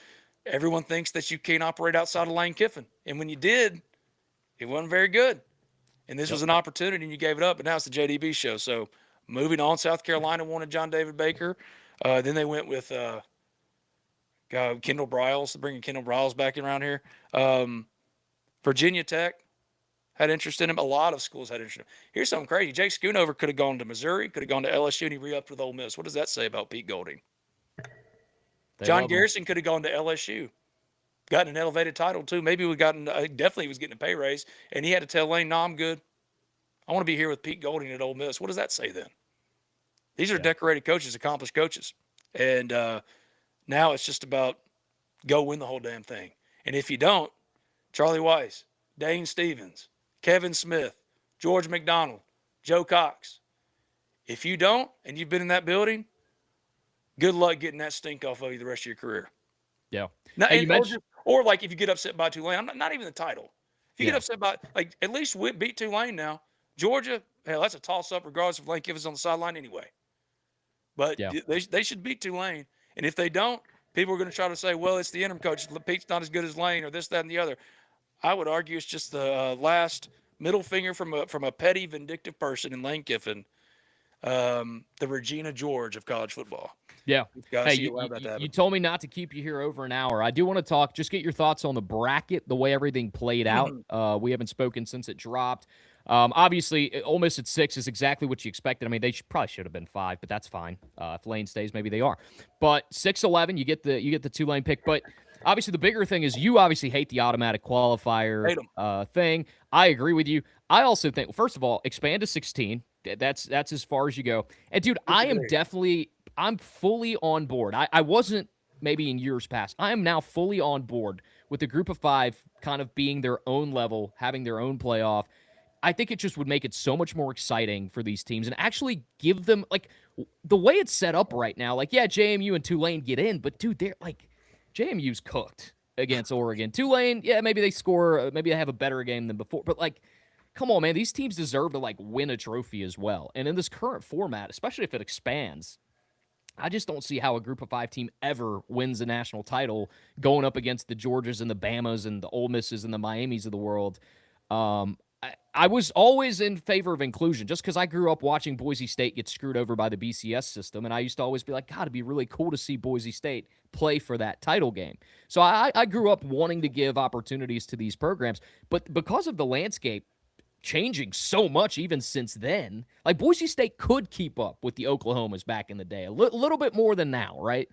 everyone thinks that you can't operate outside of Lane Kiffin. And when you did, it wasn't very good. And this Yep. was an opportunity, and you gave it up. But now it's the JDB show. So moving on, South Carolina wanted John David Baker. Then they went with Kendall Briles, bringing Kendall Briles back around here. Virginia Tech had interest in him. A lot of schools had interest in him. Here's something crazy. Jake Schoonover could have gone to Missouri, could have gone to LSU, and he re-upped with Ole Miss. What does that say about Pete Golding? They John love him. Garrison could have gone to LSU, gotten an elevated title too. Maybe we gotten definitely he was getting a pay raise, and he had to tell Lane, "No, I'm good. I want to be here with Pete Golding at Ole Miss." What does that say then? These are decorated coaches, accomplished coaches, and now it's just about go win the whole damn thing. And if you don't, Charlie Weis, Dane Stevens, Kevin Smith, George McDonald, Joe Cox. If you don't, and you've been in that building, good luck getting that stink off of you the rest of your career. Yeah. Now, Hey, you mentioned or like if you get upset by Tulane, not even the title. If you get yeah. upset by, like, at least beat Tulane now. Georgia, hell, that's a toss up regardless if Lane Kiffin's on the sideline anyway. But Yeah. they should beat Tulane. And if they don't, people are going to try to say, well, it's the interim coach. Pete's not as good as Lane or this, that, and the other. I would argue it's just the last middle finger from a petty, vindictive person in Lane Kiffin, the Regina George of college football. Yeah. Guys, Hey, you allow that to happen. you told me not to keep you here over an hour. I do want to talk, just get your thoughts on the bracket, the way everything played out. We haven't spoken since it dropped. Obviously, Ole Miss at 6 is exactly what you expected. I mean, they probably should have been 5, but that's fine. If Lane stays, maybe they are. But 6-11, you get the Tulane pick. But obviously, the bigger thing is you obviously hate the automatic qualifier Hate 'em. thing. I agree with you. I also think, first of all, expand to 16. That's as far as you go. And dude, I'm fully on board. I wasn't maybe in years past. I am now fully on board with the group of 5 kind of being their own level, having their own playoff. I think it just would make it so much more exciting for these teams and actually give them, like, the way it's set up right now. Like, yeah, JMU and Tulane get in, but dude, they're like, JMU's cooked against Oregon. Tulane, yeah, maybe they score, maybe they have a better game than before, but like, come on, man, these teams deserve to like win a trophy as well. And in this current format, especially if it expands, I just don't see how a group of 5 team ever wins a national title going up against the Georgias and the Bamas and the Ole Misses and the Miamis of the world. I was always in favor of inclusion just because I grew up watching Boise State get screwed over by the BCS system. And I used to always be like, God, it'd be really cool to see Boise State play for that title game. So I grew up wanting to give opportunities to these programs. But because of the landscape changing so much even since then, like Boise State could keep up with the Oklahomas back in the day, a little bit more than now, right?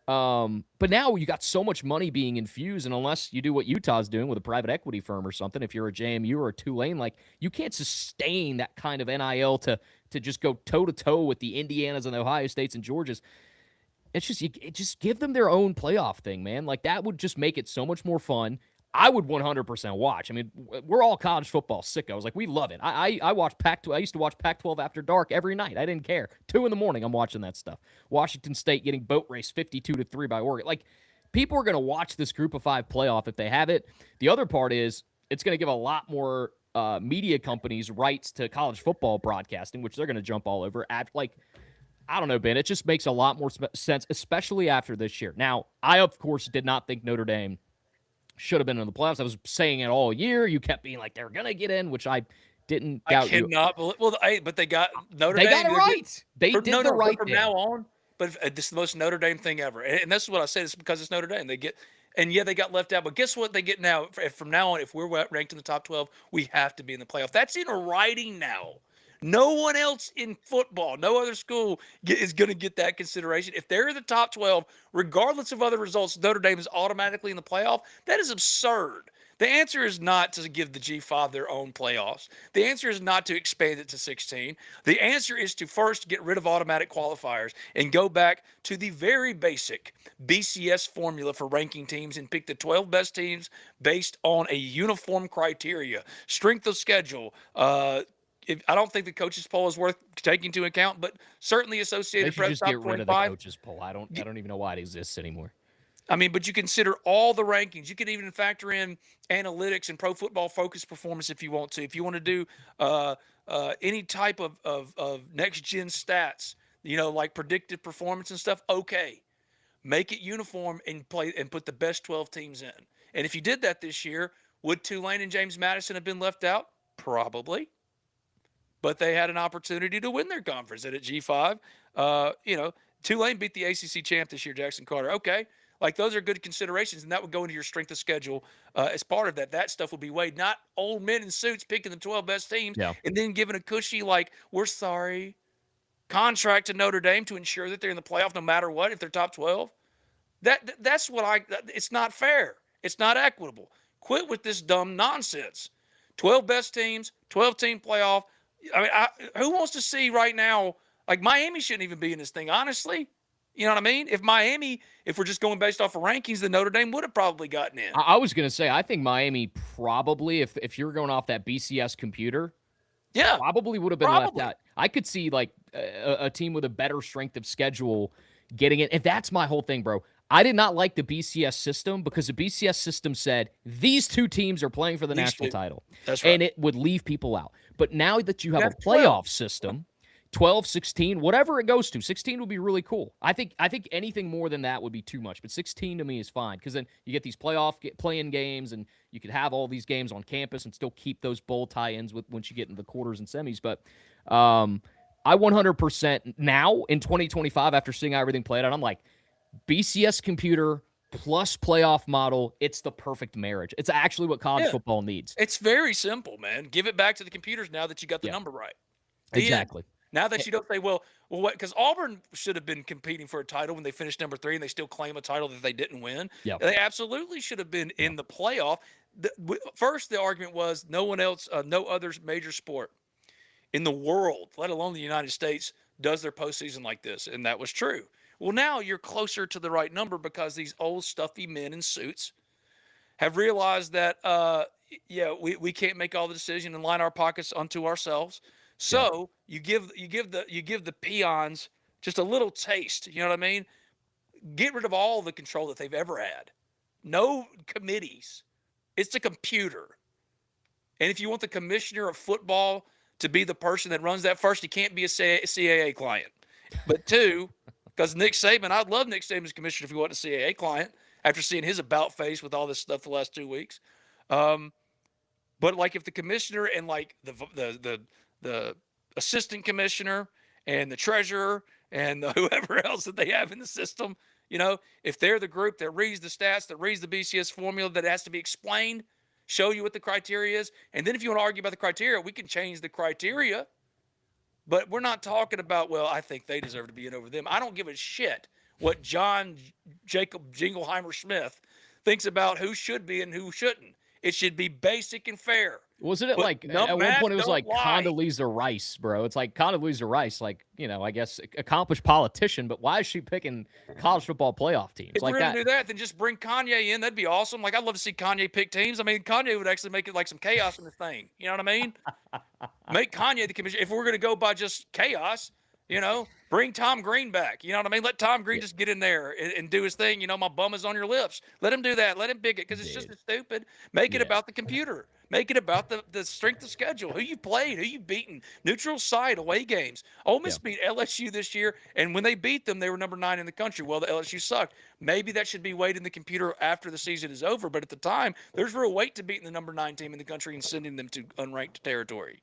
But now you got so much money being infused, and unless you do what Utah's doing with a private equity firm or something, if you're a JMU or a Tulane, like you can't sustain that kind of NIL to just go toe to toe with the Indianas and the Ohio States and Georgias. It's just just give them their own playoff thing, man. Like that would just make it so much more fun. I would 100% watch. I mean, we're all college football sickos. Like we love it. I watch Pac-12. I used to watch Pac-12 after dark every night. I didn't care. 2 in the morning, I'm watching that stuff. Washington State getting boat race 52-3 by Oregon. Like people are going to watch this Group of 5 playoff if they have it. The other part is it's going to give a lot more media companies rights to college football broadcasting, which they're going to jump all over. I don't know, Ben. It just makes a lot more sense, especially after this year. Now, I, of course, did not think Notre Dame should have been in the playoffs. I was saying it all year. You kept being like, they're going to get in, which I didn't doubt you. Cannot believe. Well, but they got Notre They Dame. got it right. They did the right from thing. now on. But this is the most Notre Dame thing ever. And this is what I said. It's because it's Notre Dame. They got left out. But guess what they get now? From now on, if we're ranked in the top 12, we have to be in the playoff. That's in writing now. No one else in football, no other school is going to get that consideration. If they're in the top 12, regardless of other results, Notre Dame is automatically in the playoff. That is absurd. The answer is not to give the G5 their own playoffs. The answer is not to expand it to 16. The answer is to first get rid of automatic qualifiers and go back to the very basic BCS formula for ranking teams and pick the 12 best teams based on a uniform criteria, strength of schedule, I don't think the coaches poll is worth taking into account, but certainly They Associated should Press just top get rid of the 25. coaches poll. I don't even know why it exists anymore. I mean, but you consider all the rankings. You could even factor in analytics and Pro Football Focus performance if you want to. If you want to do any type of next gen stats, like predictive performance and stuff, okay, make it uniform and play and put the best 12 teams in. And if you did that this year, would Tulane and James Madison have been left out? Probably, but they had an opportunity to win their conference. And at G5, Tulane beat the ACC champ this year, Jackson Carter. Okay, like those are good considerations, and that would go into your strength of schedule as part of that. That stuff would be weighed, not old men in suits picking the 12 best teams Yeah. and then giving a cushy, like, we're sorry, contract to Notre Dame to ensure that they're in the playoff no matter what if they're top 12. That's what it's not fair. It's not equitable. Quit with this dumb nonsense. 12 best teams, 12 team playoff. I mean, who wants to see right now? Like Miami shouldn't even be in this thing, honestly. You know what I mean? If we're just going based off of rankings, then Notre Dame would have probably gotten in. I was going to say, I think Miami probably, if you're going off that BCS computer, Yeah, probably would have been left out. I could see like a team with a better strength of schedule getting it. And that's my whole thing, bro. I did not like the BCS system because the BCS system said these two teams are playing for the national title. That's right. And it would leave people out. But now that you have a 12. playoff system, 12, 16, whatever it goes to, 16 would be really cool. I think anything more than that would be too much, but 16 to me is fine because then you get these play-in games, and you could have all these games on campus and still keep those bowl tie-ins with once you get into the quarters and semis. But I 100% now in 2025, after seeing how everything played out, I'm like, BCS computer plus playoff model, it's the perfect marriage. It's actually what college football needs. It's very simple, man. Give it back to the computers now that you got the number right. Exactly. Now that you don't say, well, what? Because Auburn should have been competing for a title when they finished number 3, and they still claim a title that they didn't win. Yeah. They absolutely should have been in the playoff. First, the argument was no one else, no other major sport in the world, let alone the United States, does their postseason like this, and that was true. Well, now you're closer to the right number because these old stuffy men in suits have realized that, we can't make all the decision and line our pockets unto ourselves. So you give the peons just a little taste. You know what I mean? Get rid of all the control that they've ever had. No committees. It's a computer. And if you want the commissioner of football to be the person that runs that, first, he can't be a CAA client. But two, because Nick Saban, I'd love Nick Saban as commissioner if he wasn't a CAA client after seeing his about face with all this stuff the last 2 weeks. But like if the commissioner and like the assistant commissioner and the treasurer and whoever else that they have in the system, if they're the group that reads the stats, that reads the BCS formula that has to be explained, show you what the criteria is. And then if you want to argue about the criteria, we can change the criteria. But we're not talking about, well, I think they deserve to be in over them. I don't give a shit what John Jacob Jingleheimer Smith thinks about who should be and who shouldn't. It should be basic and fair. Wasn't it like at one point it was like Condoleezza Rice, bro? It's like Condoleezza Rice, like, I guess accomplished politician, but why is she picking college football playoff teams? If like we're going to do that, then just bring Kanye in. That'd be awesome. Like, I'd love to see Kanye pick teams. I mean, Kanye would actually make it like some chaos in the thing. You know what I mean? Make Kanye the commissioner. If we're going to go by just chaos, bring Tom Green back. You know what I mean? Let Tom Green just get in there and do his thing. My bum is on your lips. Let him do that. Let him pick it because it's just as stupid. Make it about the computer. Make it about the strength of schedule, who you played, who you beaten, neutral site, away games. Ole Miss beat LSU this year, and when they beat them, they were number 9 in the country. Well, the LSU sucked. Maybe that should be weighed in the computer after the season is over, but at the time, there's real weight to beating the number 9 team in the country and sending them to unranked territory.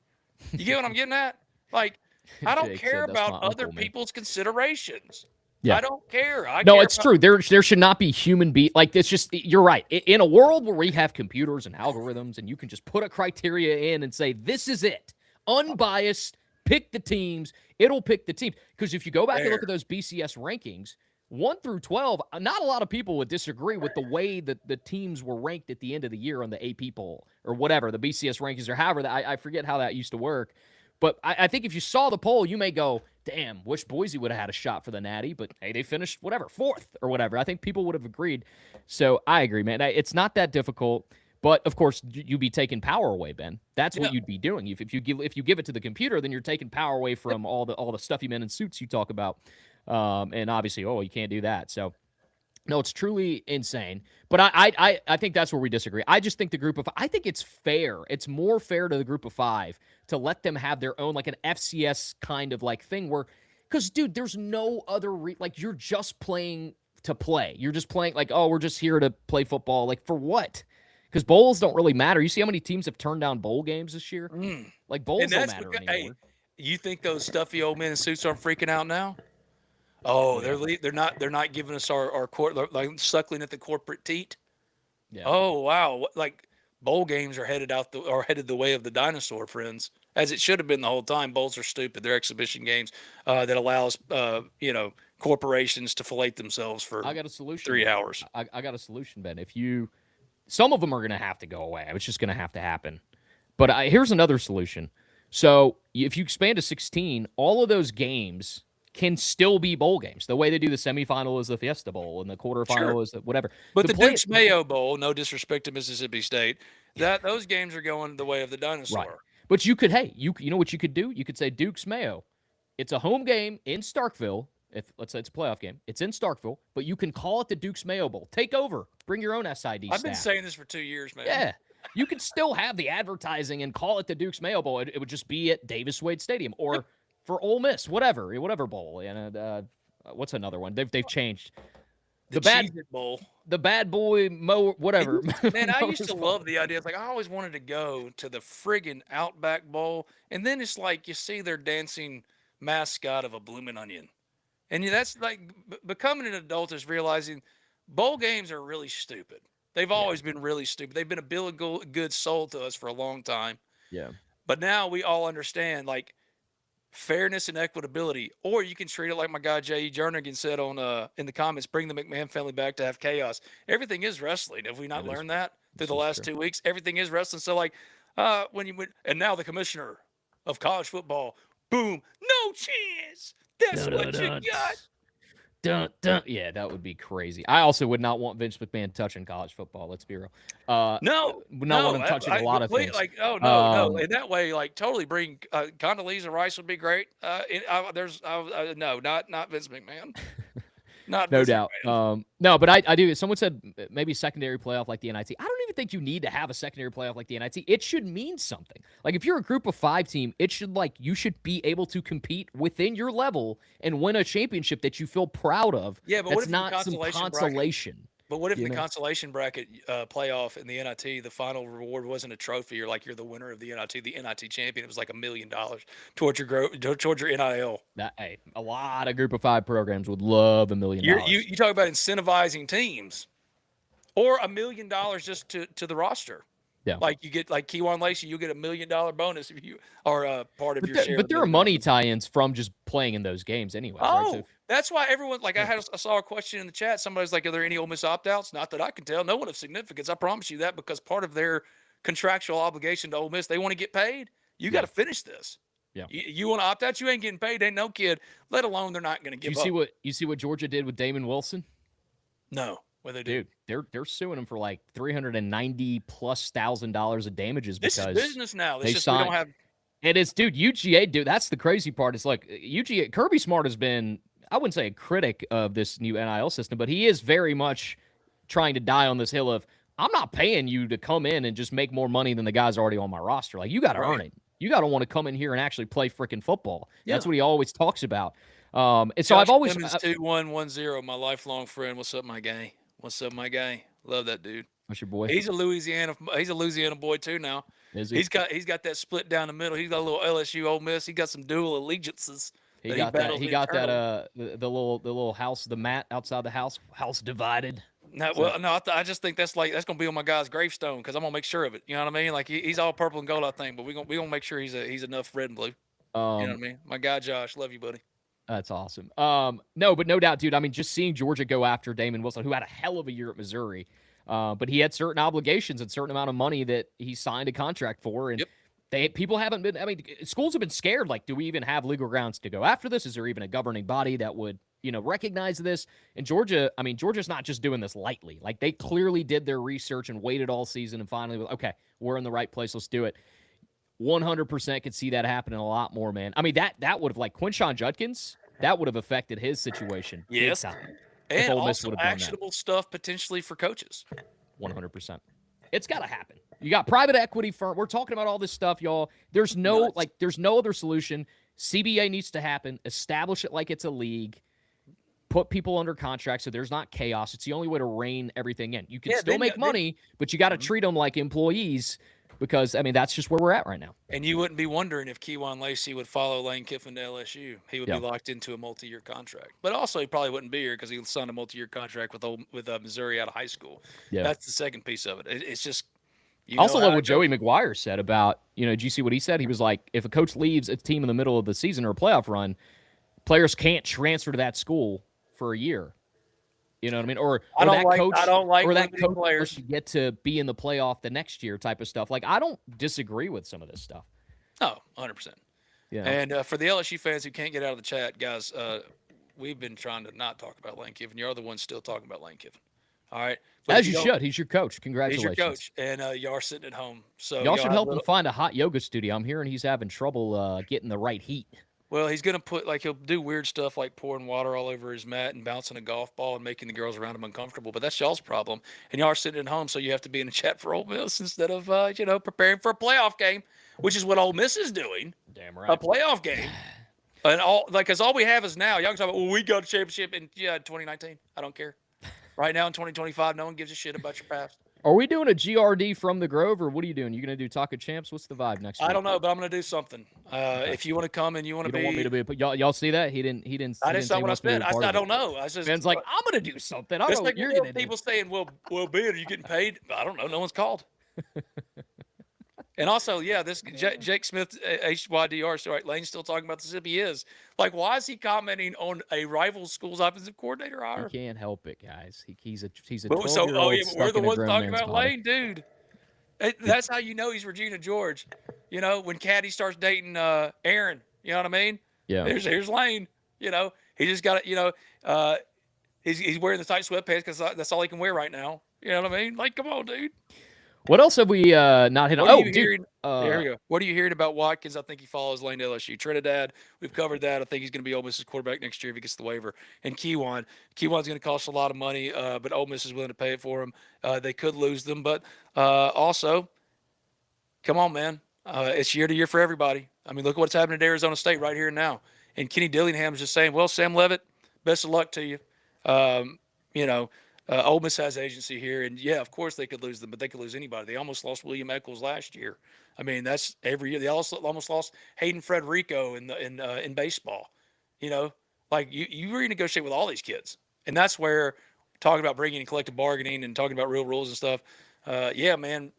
You get what I'm getting at? Like, I don't care about other people's considerations. Yeah. I don't care. It's true. There should not be human like, it's just, you're right. In a world where we have computers and algorithms and you can just put a criteria in and say, this is it, unbiased, pick the teams, it'll pick the teams. Because if you go back and look at those BCS rankings, 1 through 12, not a lot of people would disagree with the way that the teams were ranked at the end of the year on the AP poll or whatever, the BCS rankings or however. I forget how that used to work. But I think if you saw the poll, you may go, damn, wish Boise would have had a shot for the Natty. But, hey, they finished, 4th or whatever. I think people would have agreed. So I agree, man. It's not that difficult. But of course, you'd be taking power away, Ben. That's Yeah. what you'd be doing. If you give it to the computer, then you're taking power away Yep. from all the stuffy men in suits you talk about. And obviously, you can't do that. So no, it's truly insane. But I think that's where we disagree. I just think the group of I think it's fair. It's more fair to the group of 5 to let them have their own like an FCS kind of like thing where, because dude, there's no other like you're just playing to play. You're just playing like, oh, we're just here to play football. Like for what? Because bowls don't really matter. You see how many teams have turned down bowl games this year? Like bowls don't matter anymore. Hey, you think those stuffy old men in suits aren't freaking out now? Oh, they're not giving us our court, like suckling at the corporate teat. Yeah. Oh wow, like bowl games are headed the way of the dinosaur, friends, as it should have been the whole time. Bowls are stupid. They're exhibition games that allows corporations to fillet themselves for I got a solution. 3 hours. I got a solution, Ben. Some of them are going to have to go away. It's just going to have to happen. But here's another solution. So if you expand to 16, all of those games can still be bowl games. The way they do the semifinal is the Fiesta Bowl, and the quarterfinal is the whatever. But the Dukes Mayo Bowl, no disrespect to Mississippi State, those games are going the way of the dinosaur. Right. But you could, you know what you could do? You could say Dukes Mayo. It's a home game in Starkville. If let's say it's a playoff game, it's in Starkville, but you can call it the Dukes Mayo Bowl. Take over. Bring your own SID I've been saying this for 2 years, man. Yeah. You could still have the advertising and call it the Dukes Mayo Bowl. It would just be at Davis Wade Stadium or for Ole Miss, whatever bowl. And what's another one? They've changed. The bad bowl. The bad boy whatever. Man, I used to love the idea. It's like I always wanted to go to the friggin' Outback Bowl, and then it's like you see their dancing mascot of a bloomin' onion. And that's like becoming an adult is realizing bowl games are really stupid. They've always been really stupid. They've been a bill of goods sold to us for a long time. Yeah. But now we all understand like fairness and equitability. Or you can treat it like my guy J.E. Jernigan said on in the comments, bring the McMahon family back to have chaos. Everything is wrestling. Have we not learned that through the last 2 weeks? Everything is wrestling. So like and now the commissioner of college football, boom, no chance. That's what you got. Yeah, that would be crazy. I also would not want Vince McMahon touching college football. Let's be real. Would not want him touching a lot of things. Like, no. In that way, like, totally bring Condoleezza Rice would be great. Not Vince McMahon. Not no Vince doubt. McMahon. No, but I do. Someone said maybe secondary playoff like the NIT. I don't even think you need to have a secondary playoff like the NIT. It should mean something. Like if you're a group of 5 team, you should be able to compete within your level and win a championship that you feel proud of. Yeah, but that's not some consolation. But what if the consolation bracket playoff in the NIT, the final reward wasn't a trophy, or like you're the winner of the NIT champion? It was like $1 million towards your NIL. Hey, a lot of group of 5 programs would love $1 million. You talk about incentivizing teams, or $1 million just to the roster. Yeah, like you get like Keywan Lacey, you get $1 million bonus if you are part of your share. But there are money tie-ins from just playing in those games anyway. Oh, right? So that's why everyone like I saw a question in the chat. Somebody's like, "Are there any Ole Miss opt-outs?" Not that I can tell. No one of significance. I promise you that, because part of their contractual obligation to Ole Miss, they want to get paid. You got to finish this. Yeah. You want to opt out? You ain't getting paid. Ain't no kid. Let alone they're not going to give up. You see what Georgia did with Damon Wilson? No. What they do? Dude, they're suing him for like $390,000+ of damages because this is business now. We don't have. It is, dude. UGA, dude. That's the crazy part. It's like UGA. Kirby Smart has been, I wouldn't say a critic of this new NIL system, but he is very much trying to die on this hill of, I'm not paying you to come in and just make more money than the guys already on my roster. Like, you got to earn it. You got to want to come in here and actually play freaking football. Yeah. That's what he always talks about. And so I've always 2110, my lifelong friend. What's up, my guy? What's up, my guy? Love that dude. What's your boy? He's a Louisiana boy too now. Is he? He's got that split down the middle. He's got a little LSU Ole Miss. He got some dual allegiances. He got that the little house, the mat outside the house divided. I just think that's gonna be on my guy's gravestone, because I'm gonna make sure of it. You know what I mean? Like he's all purple and gold, I think, but we gonna make sure he's enough red and blue. You know what I mean? My guy Josh, love you, buddy. That's awesome. No, but no doubt, dude. I mean, just seeing Georgia go after Damon Wilson, who had a hell of a year at Missouri, but he had certain obligations and certain amount of money that he signed a contract for, and people haven't been. I mean, schools have been scared. Like, do we even have legal grounds to go after this? Is there even a governing body that would recognize this. And Georgia, I mean, Georgia's not just doing this lightly. Like, they clearly did their research and waited all season and finally, okay, we're in the right place. Let's do it. 100% could see that happening a lot more, man. I mean, that would have, like, Quinshon Judkins, that would have affected his situation big time. And Ole Miss also would have done actionable stuff potentially for coaches. 100%. It's got to happen. You got private equity firm. We're talking about all this stuff, y'all. There's no other solution. CBA needs to happen. Establish it like it's a league. Put people under contract so there's not chaos. It's the only way to rein everything in. You can still make money, but you got to treat them like employees because, I mean, that's just where we're at right now. And you wouldn't be wondering if Kejuan Lacey would follow Lane Kiffin to LSU. He would be locked into a multi-year contract. But also, he probably wouldn't be here because he signed a multi-year contract with Missouri out of high school. Yeah. That's the second piece of it. It's just also love what Joey McGuire said about, did you see what he said? He was like, if a coach leaves a team in the middle of the season or a playoff run, players can't transfer to that school for a year. You know what I mean? Or that coach players get to be in the playoff the next year type of stuff. Like, I don't disagree with some of this stuff. Oh, 100%. Yeah. And for the LSU fans who can't get out of the chat, guys, we've been trying to not talk about Lane Kiffin. You're the ones still talking about Lane Kiffin. All right. But as you should. He's your coach. Congratulations. He's your coach. And you are sitting at home. So y'all should help him find a hot yoga studio. I'm hearing he's having trouble getting the right heat. Well, he's going to he'll do weird stuff like pouring water all over his mat and bouncing a golf ball and making the girls around him uncomfortable. But that's y'all's problem. And y'all are sitting at home, so you have to be in the chat for Ole Miss instead of, preparing for a playoff game, which is what Ole Miss is doing. Damn right. A playoff game. And because all we have is now. Y'all can talk about, we got a championship in 2019. I don't care. Right now in 2025, no one gives a shit about your past. Are we doing a GRD from the Grove, or what are you doing? You going to do Taco Champs? What's the vibe next week? I don't know, but I'm going to do something. If you want to come and you want to be, don't want me to be. Y'all see that? He didn't. I didn't say what I said. I don't know. I just Ben's like, I'm going to do something. I don't know what you're going to do. People saying, well, Ben, are you getting paid? I don't know. No one's called. And also, this Jake Smith, HYDR, so right, Lane's still talking about the zip. He is. Like, why is he commenting on a rival school's offensive coordinator hire? He can't help it, guys. He's a 12-year-old. We're the ones talking about Lane, dude. That's how you know he's Regina George. When Caddy starts dating Aaron, you know what I mean? Yeah. Here's Lane. He just got it. He's wearing the tight sweatpants because that's all he can wear right now. You know what I mean? Like, come on, dude. What else have we not hit on? Here we go. What are you hearing about Watkins? I think he follows Lane to LSU. Trinidad, we've covered that. I think he's going to be Ole Miss's quarterback next year if he gets the waiver. And Kejuan's going to cost a lot of money, but Ole Miss is willing to pay it for him. They could lose them, but also, come on, man. It's year to year for everybody. I mean, look what's happening at Arizona State right here and now. And Kenny Dillingham is just saying, well, Sam Levitt, best of luck to you. Ole Miss has agency here, and of course they could lose them, but they could lose anybody. They almost lost William Eccles last year. I mean, that's every year. They also almost lost Hayden Frederico in baseball. Like you renegotiate with all these kids, and that's where talking about bringing in collective bargaining and talking about real rules and stuff. Man,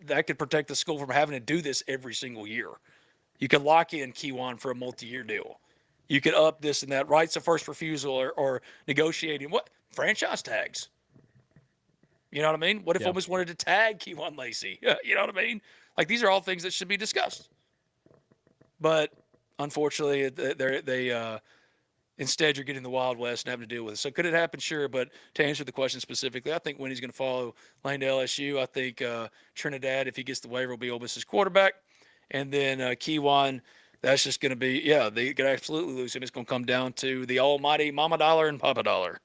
that could protect the school from having to do this every single year. You could lock in Kejuan for a multi-year deal. You could up this and that, rights of first refusal or negotiating franchise tags. You know what I mean? What if Ole Miss wanted to tag Kejuan Lacey? You know what I mean? Like, these are all things that should be discussed. But unfortunately, they instead you're getting the Wild West and having to deal with it. So could it happen? Sure. But to answer the question specifically, I think when he's going to follow Lane to LSU, I think Trinidad, if he gets the waiver, will be Ole Miss's quarterback. And then Kejuan, that's just going to be, they could absolutely lose him. It's going to come down to the almighty Mama Dollar and Papa Dollar.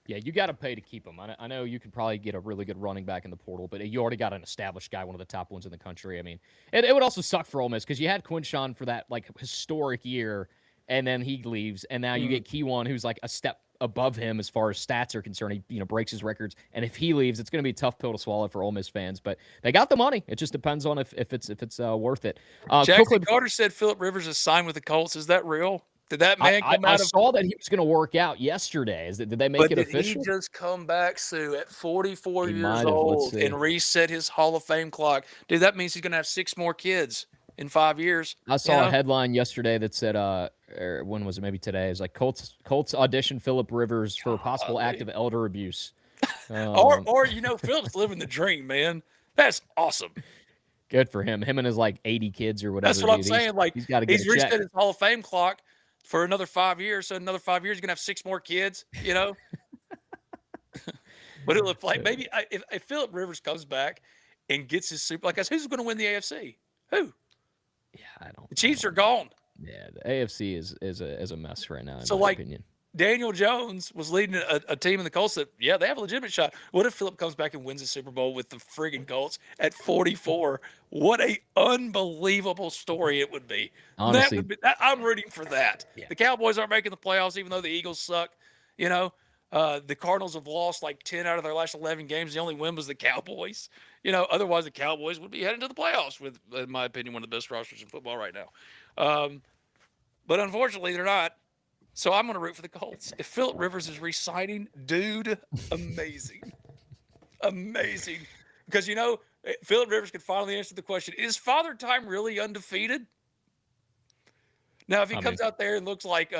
Yeah, you got to pay to keep him. I know you could probably get a really good running back in the portal, but you already got an established guy, one of the top ones in the country. I mean, it would also suck for Ole Miss because you had Quinshon for that historic year, and then he leaves, and now you get Kejuan, who's like a step above him as far as stats are concerned. He breaks his records, and if he leaves, it's going to be a tough pill to swallow for Ole Miss fans. But they got the money. It just depends on if it's worth it. Jackson Carter said Phillip Rivers is signed with the Colts. Is that real? Did that man come out? I saw that he was going to work out yesterday. Did they make it official? Did he just come back, Sue, at 44 years old and reset his Hall of Fame clock? Dude, that means he's going to have 6 more kids in 5 years. I saw a headline yesterday that said, when was it? Maybe today. It was like Colts audition Phillip Rivers for a possible act of elder abuse. Or Phillip's living the dream, man. That's awesome. Good for him. Him and his 80 kids or whatever. That's what I'm saying. He's reset his Hall of Fame clock. for another 5 years. So another 5 years, you're gonna have 6 more kids. But it looked like maybe if Philip Rivers comes back and gets his super, like I said, who's going to win the AFC? Who? Yeah, The Chiefs are gone. Yeah, the AFC is a mess right now, in So my like opinion. Daniel Jones was leading a team in the Colts that, yeah, they have a legitimate shot. What if Philip comes back and wins the Super Bowl with the friggin' Colts at 44? What a unbelievable story it would be. That Honestly, would be. I'm rooting for that. yeah. The Cowboys aren't making the playoffs, even though the Eagles suck. You know, the Cardinals have lost like 10 out of their last 11 games. The only win was the Cowboys. Otherwise the Cowboys would be heading to the playoffs with, in my opinion, one of the best rosters in football right now. But unfortunately, they're not. So I'm going to root for the Colts. If Philip Rivers is re-signing, dude, amazing. Amazing. Because, Philip Rivers could finally answer the question, is Father Time really undefeated? Now, if he comes out there and looks like,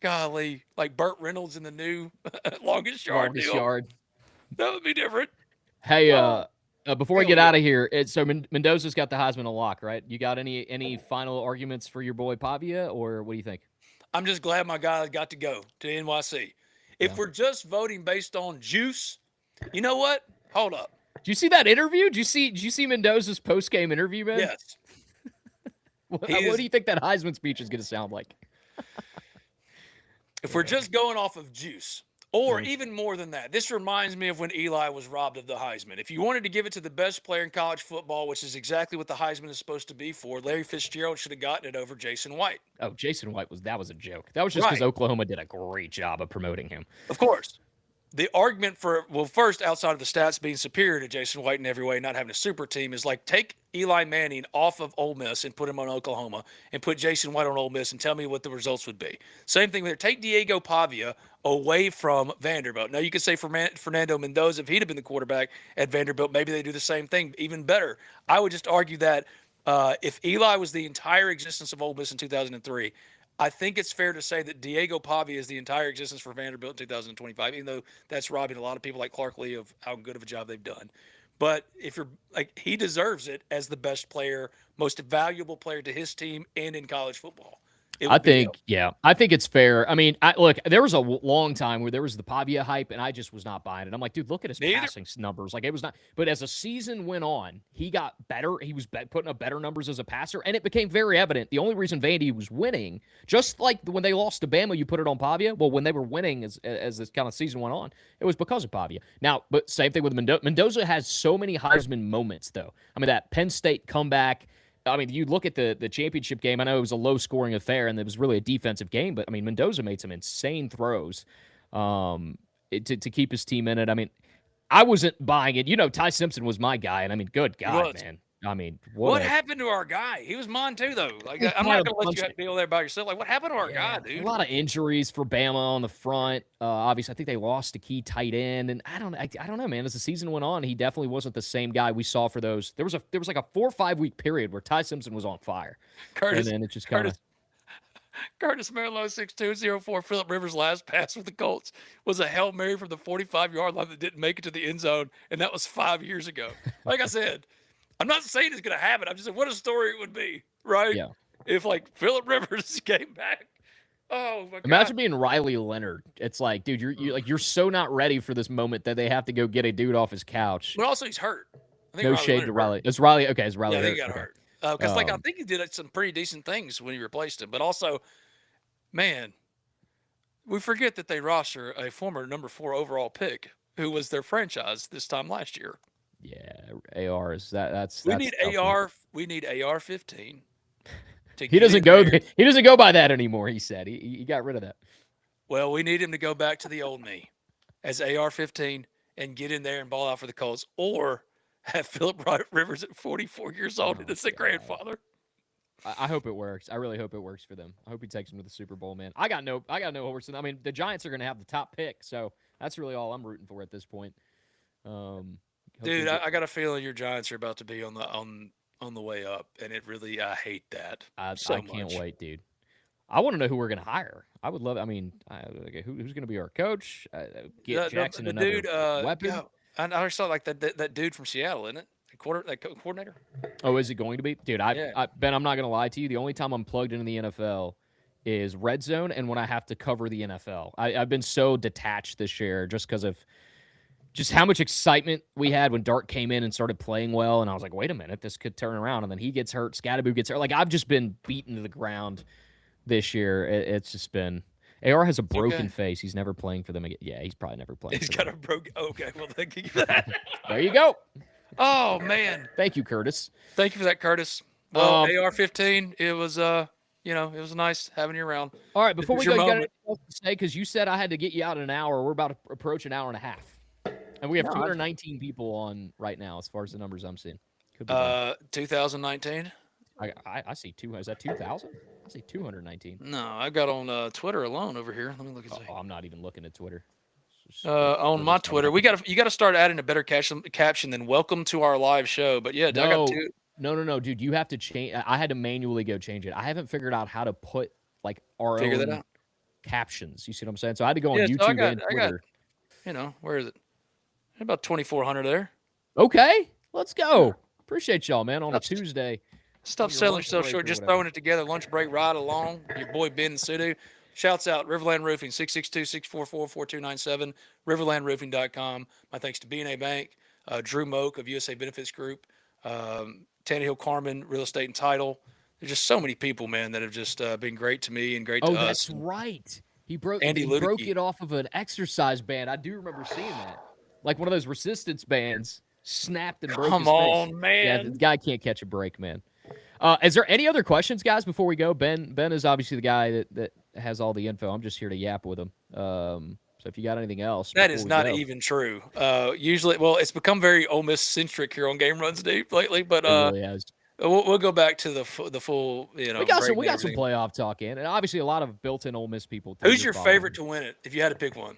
golly, like Burt Reynolds in the new longest yard Longest deal, yard. that would be different. Hey, Oh, before we hell get yeah. out of here, so Mendoza's got the Heisman a lock, right? You got any final arguments for your boy Pavia, or what do you think? I'm just glad my guy got to go to NYC. If Yeah. we're just voting based on juice, you know what? Hold up. Did you see that interview? Did you see Mendoza's post game interview, man? Yes. What do you think that Heisman speech is going to sound like? If we're just going off of juice, or even more than that, this reminds me of when Eli was robbed of the Heisman. If you wanted to give it to the best player in college football, which is exactly what the Heisman is supposed to be for, Larry Fitzgerald should have gotten it over Jason White. Oh, Jason White was a joke. That was just because Oklahoma did a great job of promoting him. Of course. The argument for, first, outside of the stats being superior to Jason White in every way, not having a super team, is like take Eli Manning off of Ole Miss and put him on Oklahoma and put Jason White on Ole Miss and tell me what the results would be. Same thing with take Diego Pavia away from Vanderbilt. Now, you could say Fernando Mendoza, if he'd have been the quarterback at Vanderbilt, maybe they do the same thing, even better. I would just argue that if Eli was the entire existence of Ole Miss in 2003, I think it's fair to say that Diego Pavia is the entire existence for Vanderbilt in 2025, even though that's robbing a lot of people like Clark Lee of how good of a job they've done. But if you're like, he deserves it as the best player, most valuable player to his team and in college football. I think it's fair. I mean, look, there was a long time where there was the Pavia hype, and I just was not buying it. I'm like, dude, look at his passing numbers. Like, it was not. But as the season went on, he got better. He was putting up better numbers as a passer, and it became very evident. The only reason Vandy was winning, just like when they lost to Bama, you put it on Pavia. Well, when they were winning as this kind of season went on, it was because of Pavia. Now, but same thing with Mendoza. Mendoza has so many Heisman moments, though. I mean, that Penn State comeback. I mean, you look at the championship game. I know it was a low-scoring affair, and it was really a defensive game. But, I mean, Mendoza made some insane throws to keep his team in it. I mean, I wasn't buying it. Ty Simpson was my guy, and, I mean, good God, man. I mean, what happened to our guy? He was mine, too, though. Like, I'm not going to let you deal there by yourself. Like, what happened to our guy, dude? A lot of injuries for Bama on the front. Obviously, I think they lost a key tight end, and I don't know, man. As the season went on, he definitely wasn't the same guy we saw for those. There was like a 4 or 5 week period where Ty Simpson was on fire, and then it just kind of. Curtis Merlot 6204, Philip Rivers' last pass with the Colts was a Hail Mary from the 45-yard line that didn't make it to the end zone, and that was 5 years ago. Like I said, I'm not saying it's going to happen. I'm just saying what a story it would be, right? Yeah. If, like, Philip Rivers came back. Oh, my God. Imagine being Riley Leonard. It's like, dude, you're so not ready for this moment that they have to go get a dude off his couch. But also, he's hurt. I think no shade to Riley. It's Riley. Okay, it's Riley. Yeah, he got hurt. Because, I think he did some pretty decent things when he replaced him. But also, man, we forget that they roster a former number 4 overall pick who was their franchise this time last year. Yeah, AR is that's. We need AR. We need AR-15. He doesn't go. He doesn't go by that anymore. He said he got rid of that. Well, we need him to go back to the old me as AR-15 and get in there and ball out for the Colts, or have Philip Rivers at 44 years old and as a grandfather. I hope it works. I really hope it works for them. I hope he takes them to the Super Bowl, man. I got no horse. I mean, the Giants are going to have the top pick, so that's really all I'm rooting for at this point. Dude, I got a feeling your Giants are about to be on the way up, and I hate that. I can't wait, dude. I want to know who we're going to hire. I would love. I mean, who's going to be our coach? Get Jackson another weapon. Yeah, I saw like that dude from Seattle, isn't it? That coordinator. Oh, is it going to be, dude? Ben, I'm not going to lie to you. The only time I'm plugged into the NFL is red zone and when I have to cover the NFL. I've been so detached this year just because of just how much excitement we had when Dart came in and started playing well. And I was like, wait a minute, this could turn around. And then he gets hurt. Scatterboo gets hurt. Like, I've just been beaten to the ground this year. It's just been. AR has a broken face. He's never playing for them again. Yeah, he's probably never playing. He's got a broken. Okay, well, thank you for that. There you go. Oh man, thank you, Curtis. Thank you for that, Curtis. Well, AR-15, it was it was nice having you around. All right, before we go, you got anything else to say? Because you said I had to get you out in an hour. We're about to approach an hour and a half, and we have 219 people on right now, as far as the numbers I'm seeing. 2019. I see two. Is that 2,000? I see 219. No, I got on Twitter alone over here. Let me look and see. Oh, I'm not even looking at Twitter. On my Twitter, you got to start adding a better caption than "Welcome to our live show." But yeah, I got two. No, dude, you have to change. I had to manually go change it. I haven't figured out how to put like our own captions. You see what I'm saying? So I had to go on YouTube and Twitter. Where is it? About 2,400 there. Okay, let's go. Appreciate y'all, man. On a Tuesday. Stop selling yourself short. Just throwing it together. Lunch break ride along. Your boy Ben and Sudu. Shouts out Riverland Roofing, 662-644-4297, riverlandroofing.com. My thanks to B&A Bank, Drew Moak of USA Benefits Group, Tannehill Carmen Real Estate and Title. There's just so many people, man, that have just been great to me and great to us. Oh, that's right. He broke it off of an exercise band. I do remember seeing that. Like one of those resistance bands snapped and broke his face. Come on, man. Yeah, the guy can't catch a break, man. Is there any other questions, guys, before we go? Ben is obviously the guy that has all the info. I'm just here to yap with him. So if you got anything else. That is not even true. Usually, it's become very Ole Miss centric here on Game Runs Deep lately, but it really has. We'll go back to the full, we got some playoff talk in, and obviously a lot of built-in Ole Miss people. Who's your favorite to win it, if you had to pick one?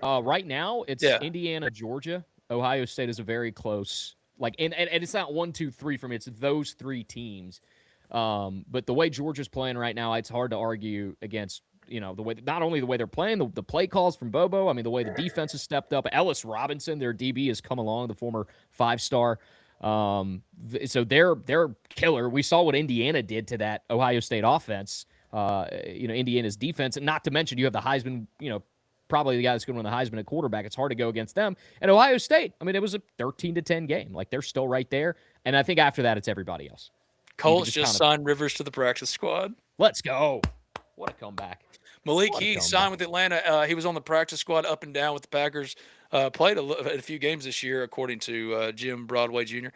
Right now, it's Indiana, Georgia. Ohio State is a very close, and it's not 1, 2, 3 for me. It's those three teams. But the way Georgia's playing right now, it's hard to argue against. The way, not only the way they're playing, the play calls from Bobo. I mean, the way the defense has stepped up. Ellis Robinson, their DB, has come along. The former 5-star. So they're killer. We saw what Indiana did to that Ohio State offense. Indiana's defense, and not to mention you have the Heisman. Probably the guy that's going to win the Heisman at quarterback. It's hard to go against them. And Ohio State, I mean, it was a 13-10 game. Like, they're still right there. And I think after that, it's everybody else. Colts just signed Rivers to the practice squad. Let's go. What a comeback. Malik Heath signed with Atlanta. He was on the practice squad up and down with the Packers. Played a few games this year, according to Jim Broadway Jr.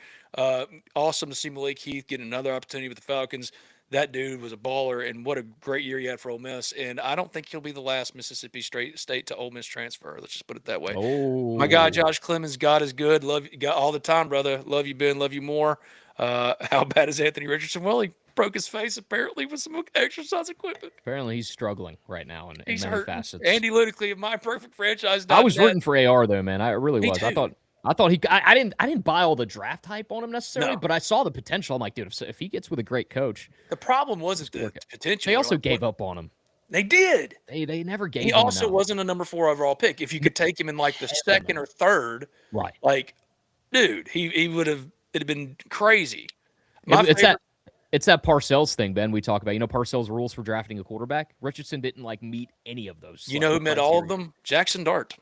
Awesome to see Malik Heath get another opportunity with the Falcons. That dude was a baller, and what a great year he had for Ole Miss. And I don't think he'll be the last Mississippi State to Ole Miss transfer. Let's just put it that way. Oh. My guy, Josh Clemens, God is good. Love you all the time, brother. Love you, Ben. Love you more. How bad is Anthony Richardson? Well, he broke his face apparently with some exercise equipment. Apparently, he's struggling right now in many facets. Andy Ludically of My Perfect Franchise. I was rooting for AR though, man. I really was. Too. I thought I didn't buy all the draft hype on him necessarily, but I saw the potential. I'm like, dude, if he gets with a great coach. The problem wasn't the potential. They also gave up on him. They did. They never gave him. He also wasn't a number 4 overall pick. If you could take him in like the second or third, right? Like, dude, he would have. It'd have been crazy. It's that Parcells thing, Ben, we talk about. Parcells' rules for drafting a quarterback? Richardson didn't, meet any of those. You know who met all of them? Jackson Dart.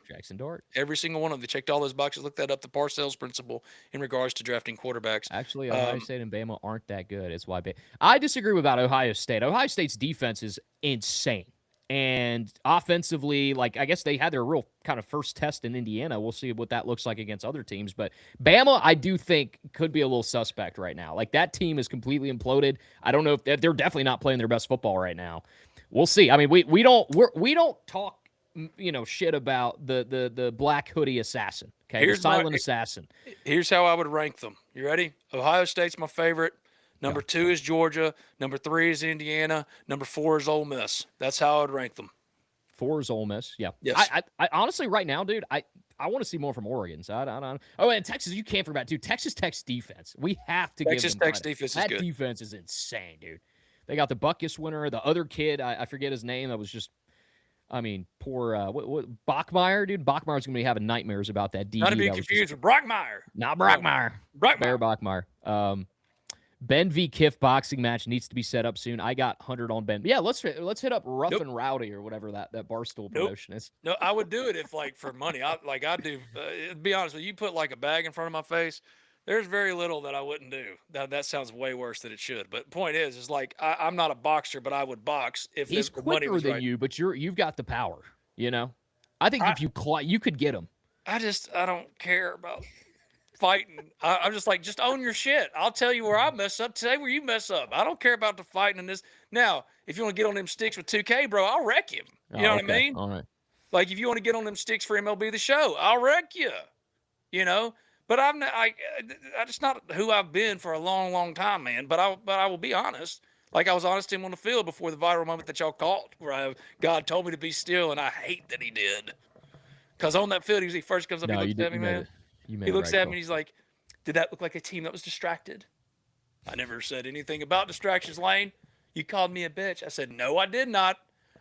Every single one of them. They checked all those boxes, looked that up, the Parcells principle in regards to drafting quarterbacks. Actually, Ohio State and Bama aren't that good. It's why I disagree about Ohio State. Ohio State's defense is insane. And offensively, I guess they had their real kind of first test in Indiana. We'll see what that looks like against other teams. But Bama, I do think, could be a little suspect right now. That team is completely imploded. I don't know if they're definitely not playing their best football right now. We'll see. I mean, we don't talk shit about the black hoodie assassin. Okay, the silent assassin. Here's how I would rank them. You ready? Ohio State's my favorite. Number 2 is Georgia. Number 3 is Indiana. Number 4 is Ole Miss. That's how I would rank them. 4 is Ole Miss. Yeah. Yes. I honestly, right now, dude, I want to see more from Oregon. So I don't. Oh, and Texas, you can't forget, dude. Texas Tech's defense. We have to give them Tech's defense is good. That defense is insane, dude. They got the Buckus winner, the other kid. I forget his name. That was just. I mean, poor what Bachmeyer, dude. Bachmeyer's gonna be having nightmares about that DB. Not to be confused with Brockmeyer. Not Brockmeyer. Brockmeyer. Bear Bachmeyer. Ben v. Kiff boxing match needs to be set up soon. I got 100 on Ben. Yeah, let's hit up Rough Nope. and Rowdy or whatever that Barstool Nope. promotion is. No, I would do it if like for money. I do. To be honest with you, put like a bag in front of my face. There's very little that I wouldn't do. That sounds way worse than it should. But point is like I'm not a boxer, but I would box if He's the money quicker was than right. you, but you've got the power. You know, I think if you could get him. I don't care about fighting. I'm just like, just own your shit. I'll tell you where I mess up. Say where you mess up. I don't care about the fighting in this. Now, if you want to get on them sticks with 2K, bro, I'll wreck him. You know what I mean? All right. Like if you want to get on them sticks for MLB the Show, I'll wreck you. You know, but I'm not. I just not who I've been for a long, long time, man. But I will be honest. Like I was honest to him on the field before the viral moment that y'all caught, where God told me to be still, and I hate that he did. Because on that field, he first comes up, he looks at me, man. He looks at me and he's like, did that look like a team that was distracted? I never said anything about distractions, Lane. You called me a bitch. I said, no, I did not.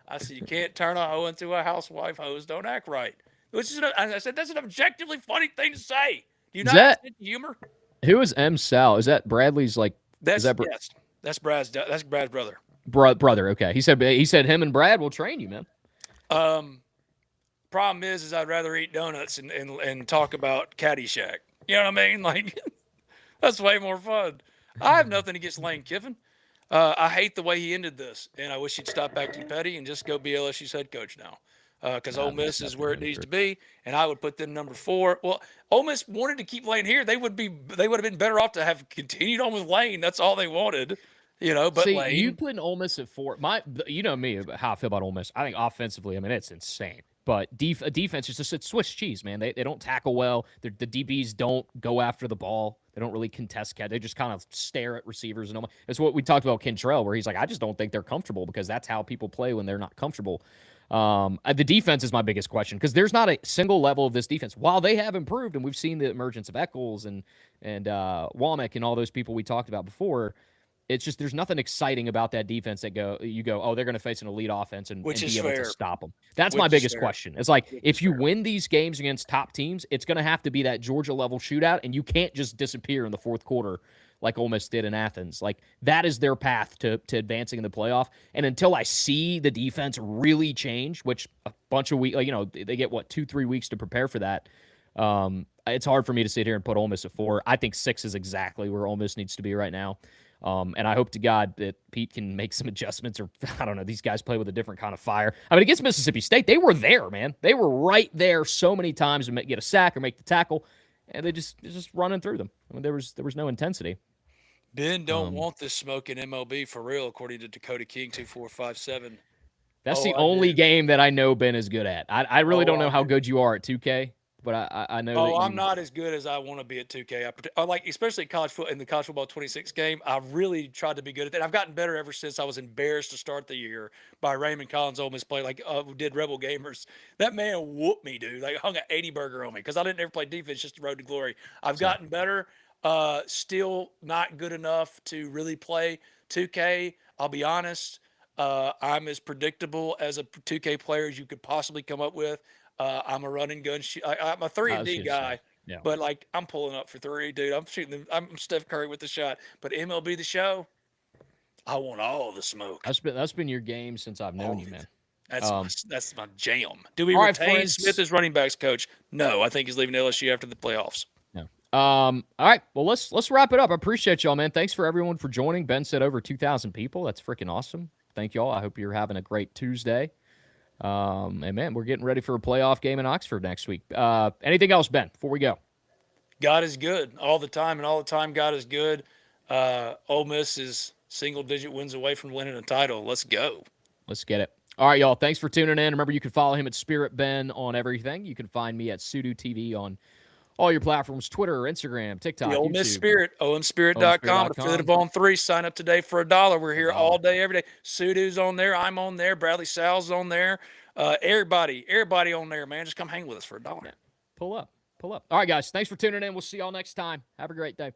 I said, you can't turn a hoe into a housewife. Hoes don't act right. Which is, I said, that's an objectively funny thing to say. Do you not have humor? Who is M. Sal? Is that Bradley's like? Yes, that's Brad's brother. Brother. Okay. He said him and Brad will train you, man. Problem is I'd rather eat donuts and talk about Caddyshack. You know what I mean? Like, that's way more fun. I have nothing against Lane Kiffin. I hate the way he ended this, and I wish he'd stop acting petty and just go be LSU's head coach now. Because Ole Miss is where it needs to be, and I would put them number 4. Well, Ole Miss wanted to keep Lane here. They would have been better off to have continued on with Lane. That's all they wanted. You know, but see, Lane, you putting Ole Miss at 4. You know me, how I feel about Ole Miss. I think offensively, I mean, it's insane. But defense is just it's Swiss cheese, man. They don't tackle well. The DBs don't go after the ball. They don't really contest catch. They just kind of stare at receivers and all. It's what we talked about Kentrell, where he's like, I just don't think they're comfortable because that's how people play when they're not comfortable. The defense is my biggest question because there's not a single level of this defense. While they have improved, and we've seen the emergence of Eccles and Womack and all those people we talked about before, it's just there's nothing exciting about that defense that you go, oh, they're going to face an elite offense and be able to stop them. That's my biggest question. It's like if you win these games against top teams, it's going to have to be that Georgia level shootout, and you can't just disappear in the fourth quarter like Ole Miss did in Athens. Like that is their path to advancing in the playoff. And until I see the defense really change, which a bunch of weeks, they get 2-3 weeks to prepare for that. It's hard for me to sit here and put Ole Miss at 4. I think 6 is exactly where Ole Miss needs to be right now. And I hope to God that Pete can make some adjustments, or I don't know, these guys play with a different kind of fire. I mean, against Mississippi State, they were there, man. They were right there so many times to get a sack or make the tackle, and they just running through them. I mean, there was no intensity. Ben don't want this smoke in MLB for real, according to Dakota King 2457. That's the only game that I know Ben is good at. I really don't know how good you are at 2K. But I know. Oh, I'm not as good as I want to be at 2K. I like, especially in the college football 26 game. I really tried to be good at that. I've gotten better ever since I was embarrassed to start the year by Raymond Collins, Ole Miss play, did Rebel Gamers. That man whooped me, dude. Like hung an 80 burger on me because I didn't ever play defense, just the road to glory. I've gotten better. Still not good enough to really play 2K. I'll be honest. I'm as predictable as a 2K player as you could possibly come up with. I'm a run and gun. I'm a 3-and-D guy, but like I'm pulling up for 3, dude. I'm shooting. I'm Steph Curry with the shot. But MLB the Show, I want all the smoke. That's been your game since I've known you, man. That's my jam. Do we retain Smith as running backs coach? No, I think he's leaving LSU after the playoffs. No. All right. Well, let's wrap it up. I appreciate y'all, man. Thanks for everyone for joining. Ben said over 2,000 people. That's freaking awesome. Thank y'all. I hope you're having a great Tuesday. And man, we're getting ready for a playoff game in Oxford next week. Anything else, Ben, before we go? God is good all the time, and all the time God is good. Ole Miss is single-digit wins away from winning a title. Let's go. Let's get it. All right, y'all. Thanks for tuning in. Remember, you can follow him at Spirit Ben on everything. You can find me at Sudu TV on all your platforms, Twitter, Instagram, TikTok, the Ole Miss Spirit, omspirit.com. Affiliate on 3. Sign up today for $1. We're here all day, every day. Sudu's on there. I'm on there. Bradley Sal's on there. Everybody on there, man. Just come hang with us for $1. Yeah. Pull up. All right, guys. Thanks for tuning in. We'll see y'all next time. Have a great day.